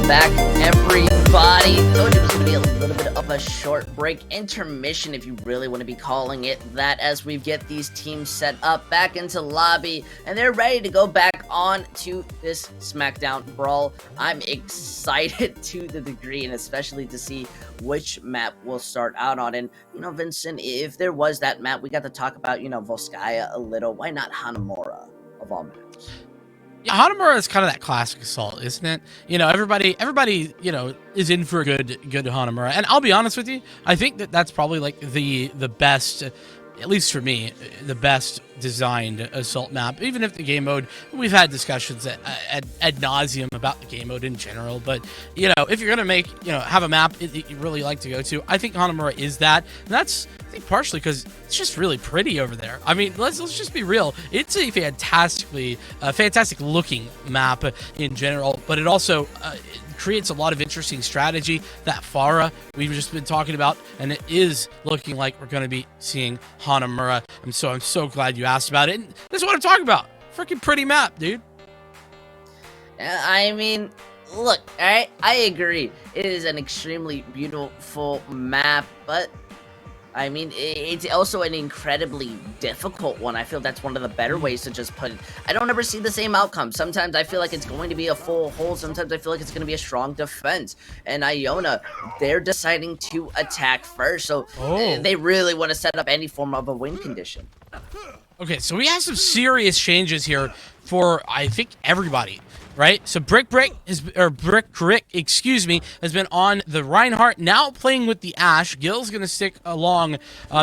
back, everybody. Told you it was going to be a little bit of a short break intermission, if you really want to be calling it that, as we get these teams set up back into lobby, and they're ready to go back on to this SmackDown Brawl. I'm excited to the degree, and especially to see which map we'll start out on. And, you know, Vincent, if there was that map, we got to talk about, you know, Volskaya a little. Why not Hanamura, of all maps? Yeah, Hanamura is kind of that classic assault, isn't it? You know, everybody, you know, is in for a good Hanamura. And I'll be honest with you, I think that that's probably like the best, at least for me, the best designed assault map. Even if the game mode, we've had discussions ad nauseum about the game mode in general, but you know, if you're gonna make, you know, have a map that you really like to go to, I think Hanamura is that. And that's, I think, partially because it's just really pretty over there. I mean, let's just be real. It's a fantastic looking map in general, but it also creates a lot of interesting strategy. That Pharah we've just been talking about, and it is looking like we're going to be seeing Hanamura. I'm so glad you asked about it. And this is what I'm talking about. Freaking pretty map, dude. I mean, look, alright, I agree. It is an extremely beautiful map, but I mean, it's also an incredibly difficult one. I feel that's one of the better ways to just put it. I don't ever see the same outcome. Sometimes I feel like it's going to be a full hold. Sometimes I feel like it's going to be a strong defense. And Iona, they're deciding to attack first. So they really want to set up any form of a win condition. Okay, so we have some serious changes here for, I think, everybody. Right, so Brick, excuse me, has been on the Reinhardt, now playing with the Ashe. Gil's gonna stick along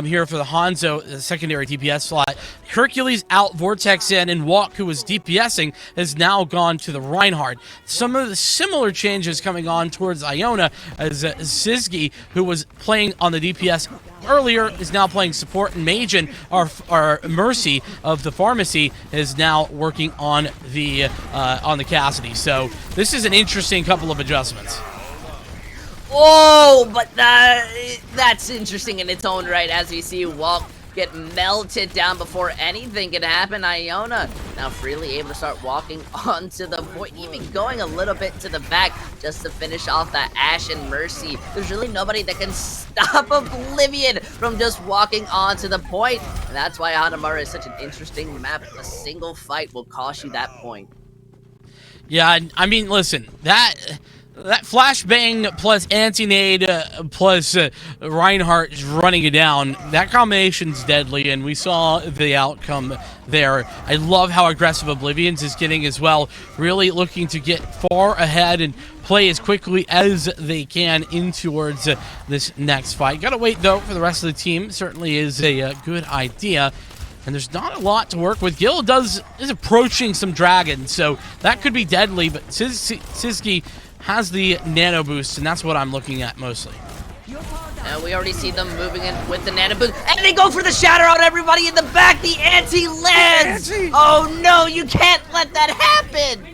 here for the Hanzo, the secondary DPS slot. Hercules out, Vortex in, and Walk, who was DPSing, has now gone to the Reinhardt. Some of the similar changes coming on towards Iona, as Sizgi, who was playing on the DPS earlier, is now playing support, and Majin, our Mercy of the pharmacy, is now working on the Cassidy. So this is an interesting couple of adjustments. Oh, but that's interesting in its own right, as we see Walk get melted down before anything can happen. Iona now freely able to start walking onto the point, even going a little bit to the back just to finish off that Ashe and Mercy. There's really nobody that can stop Oblivion from just walking onto the point, and that's why Hanamura is such an interesting map. A single fight will cost you that point. Yeah, I mean, listen, that flashbang plus anti-nade plus Reinhardt running it down, that combination's deadly, and we saw the outcome there. I love how aggressive Oblivions is getting as well, really looking to get far ahead and play as quickly as they can in towards this next fight. Gotta wait, though, for the rest of the team. Certainly is a good idea. And there's not a lot to work with. Gil is approaching some dragons, so that could be deadly, but Sizgi has the nano boost, and that's what I'm looking at mostly. And we already see them moving in with the nano boost, and they go for the shatter on everybody in the back. The anti lands. Oh no, you can't let that happen.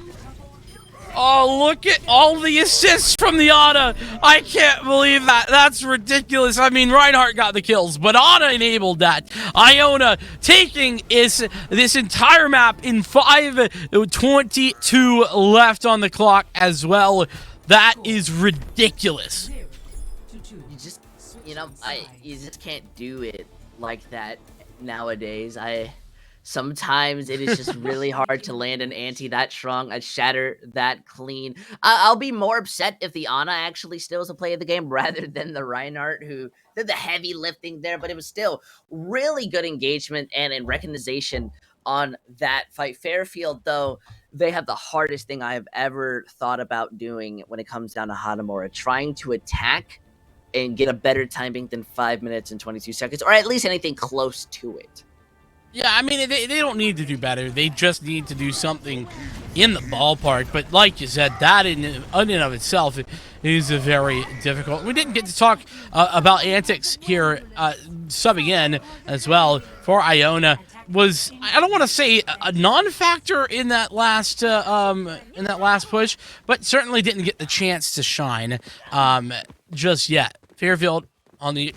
Oh, look at all the assists from the Iona. I can't believe that. That's ridiculous. I mean, Reinhardt got the kills, but Iona enabled that. Iona taking this entire map in 5:22 left on the clock as well. That is ridiculous. You just can't do it like that nowadays. Sometimes it is just really hard to land an anti that strong, a shatter that clean. I'll be more upset if the Ana actually steals a play of the game rather than the Reinhardt, who did the heavy lifting there, but it was still really good engagement and in recognition on that fight. Fairfield, though, they have the hardest thing I have ever thought about doing when it comes down to Hanamura, trying to attack and get a better timing than 5 minutes and 22 seconds, or at least anything close to it. Yeah, I mean, they don't need to do better. They just need to do something in the ballpark. But like you said, that in and of itself is a very difficult. We didn't get to talk about antics here, subbing in as well for Iona. Was, I don't want to say a non-factor in that last push, but certainly didn't get the chance to shine just yet. Fairfield on the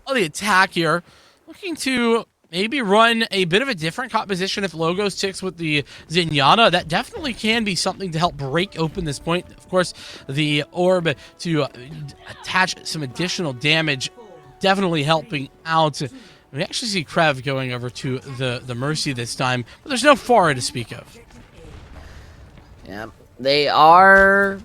attack here, looking to maybe run a bit of a different composition if Logo sticks with the Zenyatta. That definitely can be something to help break open this point. Of course, the orb to attach some additional damage, definitely helping out. We actually see Krev going over to the Mercy this time, but there's no Pharah to speak of. Yeah, they're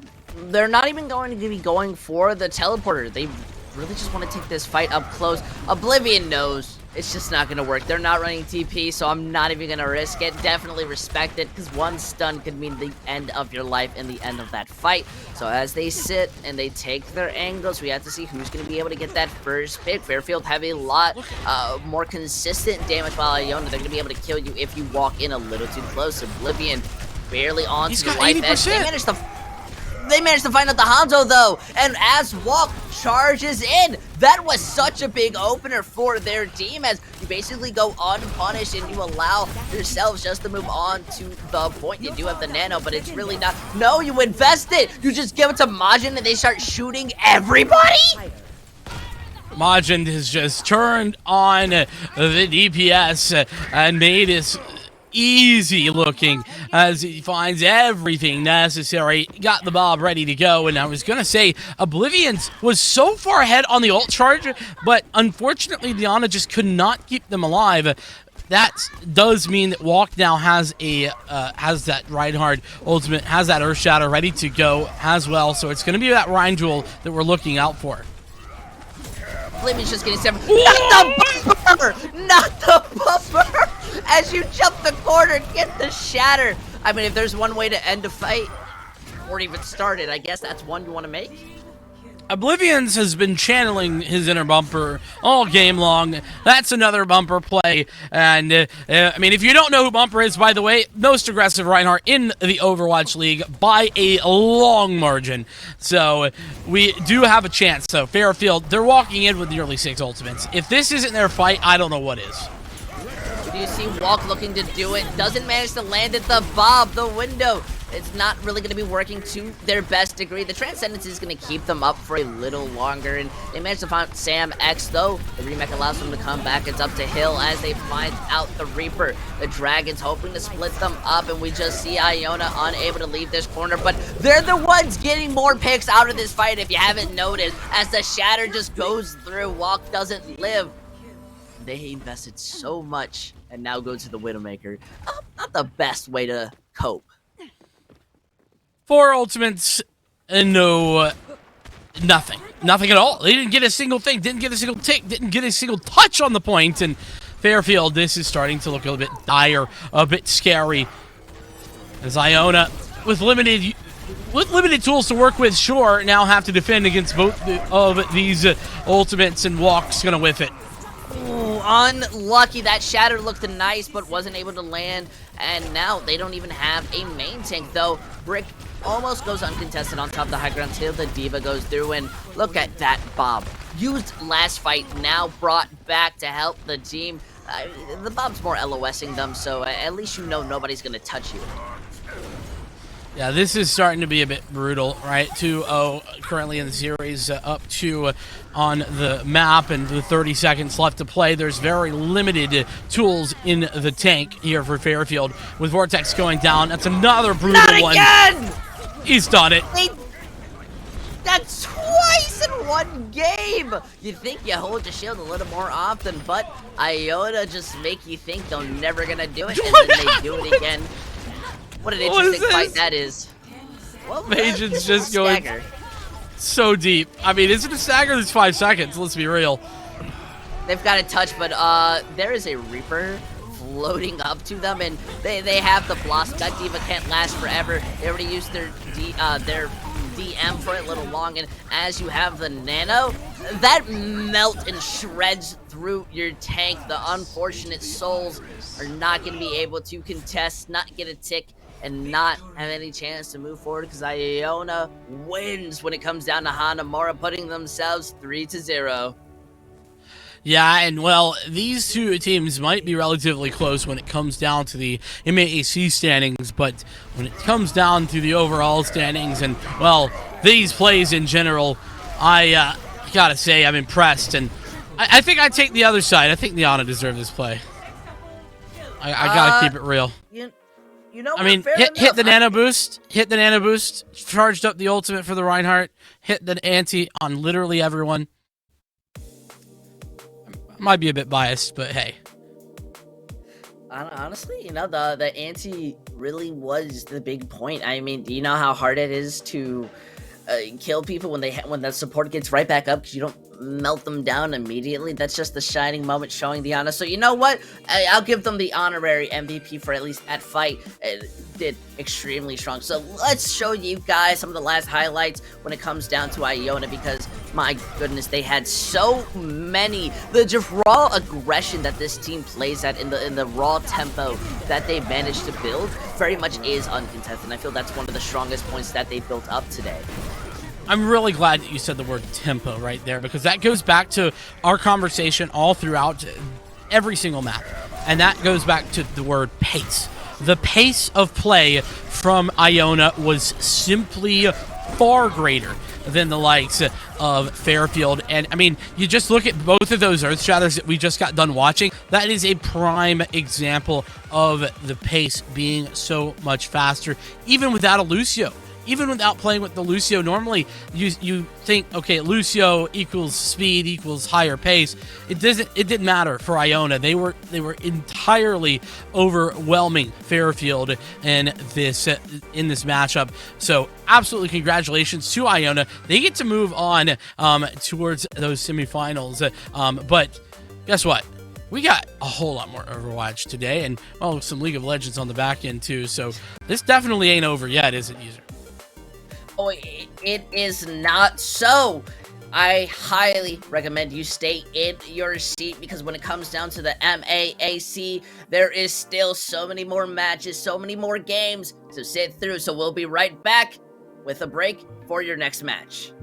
not even going to be going for the teleporter. They really just want to take this fight up close. Oblivion knows it's just not going to work. They're not running TP, so I'm not even going to risk it. Definitely respect it, because one stun could mean the end of your life and the end of that fight. So as they sit and they take their angles, we have to see who's going to be able to get that first pick. Fairfield have a lot more consistent damage, while Iona, they're going to be able to kill you if you walk in a little too close. Oblivion barely onto the life edge. They managed to They managed to find out the Hanzo though, and as Walk charges in, that was such a big opener for their team as you basically go unpunished and you allow yourselves just to move on to the point. You do have the nano, but it's really not. No, you invest it. You just give it to Majin and they start shooting everybody. Majin has just turned on the DPS and made his easy looking as he finds everything necessary. Got the Bob ready to go, and I was gonna say Oblivion's was so far ahead on the ult charge, but unfortunately Iona just could not keep them alive. That does mean that Walk now has a has that Reinhardt ultimate, has that Earth Shatter ready to go as well, so it's gonna be that Rhine Jewel that we're looking out for. Oblivion's just getting severed. Not the bumper! Not the bumper! As you jump the corner, get the shatter. I mean, if there's one way to end a fight, or even start it, I guess that's one you want to make. Oblivion's has been channeling his inner bumper all game long. That's another bumper play. And, I mean, if you don't know who Bumper is, by the way, most aggressive Reinhardt in the Overwatch League by a long margin. So, we do have a chance. So, Fairfield, they're walking in with nearly 6 ultimates. If this isn't their fight, I don't know what is. Do you see Walk looking to do it? Doesn't manage to land at the Bob, the window. It's not really going to be working to their best degree. The Transcendence is going to keep them up for a little longer, and they managed to find Sam X, though. The remake allows them to come back. It's up to Hill as they find out the Reaper. The Dragon's hoping to split them up, and we just see Iona unable to leave this corner, but they're the ones getting more picks out of this fight, if you haven't noticed, as the Shatter just goes through. Walk doesn't live. They invested so much, and now go to the Widowmaker. Not the best way to cope. 4 ultimates and nothing. Nothing at all. They didn't get a single thing, didn't get a single tick, didn't get a single touch on the point, and Fairfield, this is starting to look a little bit dire, a bit scary. As Iona, with limited tools to work with, sure, now have to defend against both of these ultimates, and Walk's gonna whiff it. Ooh, unlucky. That Shatter looked nice, but wasn't able to land. And now they don't even have a main tank, though. Brick almost goes uncontested on top of the high ground till the Diva goes through. And look at that Bob. Used last fight, now brought back to help the team. The Bob's more LOSing them, so at least you know nobody's going to touch you. Yeah, this is starting to be a bit brutal, right? 2-0 currently in the series, up 2 on the map, and with 30 seconds left to play, there's very limited tools in the tank here for Fairfield. With Vortex going down, that's another brutal one. Not again! He's done it. That's twice in one game! You think you hold your shield a little more often, but Iona just make you think they're never gonna do it, and then they do it again. What an interesting fight that is. Well, Majin's just going so deep. I mean, is it a stagger? There's 5 seconds. Let's be real. They've got a touch, but there is a Reaper floating up to them, and they have the Blossom. That Diva can't last forever. They already used their DM for it a little long, and as you have the Nano, that melt and shreds through your tank. The unfortunate souls are not going to be able to contest, not get a tick, and not have any chance to move forward, because Iona wins when it comes down to Hanamura, putting themselves 3-0. Yeah, and well, these two teams might be relatively close when it comes down to the MAAC standings, but when it comes down to the overall standings and, well, these plays in general, I gotta say I'm impressed, and I think I take the other side. I think Iona deserved this play. I gotta keep it real. You know, I mean, hit the nano boost, charged up the ultimate for the Reinhardt, hit the ante on literally everyone. Might be a bit biased, but hey. Honestly, you know, the ante really was the big point. I mean, do you know how hard it is to kill people when the support gets right back up because you don't melt them down immediately? That's just the shining moment showing the honor. So you know what? I'll give them the honorary MVP for at least that fight. It did extremely strong. So let's show you guys some of the last highlights when it comes down to Iona, because my goodness, they had so many. The just raw aggression that this team plays at in the raw tempo that they managed to build very much is uncontested. And I feel that's one of the strongest points that they built up today. I'm really glad that you said the word tempo right there, because that goes back to our conversation all throughout every single map. And that goes back to the word pace. The pace of play from Iona was simply far greater than the likes of Fairfield. And I mean, you just look at both of those Earthshatters that we just got done watching. That is a prime example of the pace being so much faster, even without a Lucio. Even without playing with the Lucio, normally you think, okay, Lucio equals speed equals higher pace. It didn't matter for Iona. They were entirely overwhelming Fairfield in this matchup. So absolutely congratulations to Iona. They get to move on towards those semifinals. But guess what? We got a whole lot more Overwatch today, and well, some League of Legends on the back end too. So this definitely ain't over yet, is it, user? Oh, it is not so. I highly recommend you stay in your seat, because when it comes down to the MAAC, there is still so many more matches, so many more games to sit through. So we'll be right back with a break for your next match.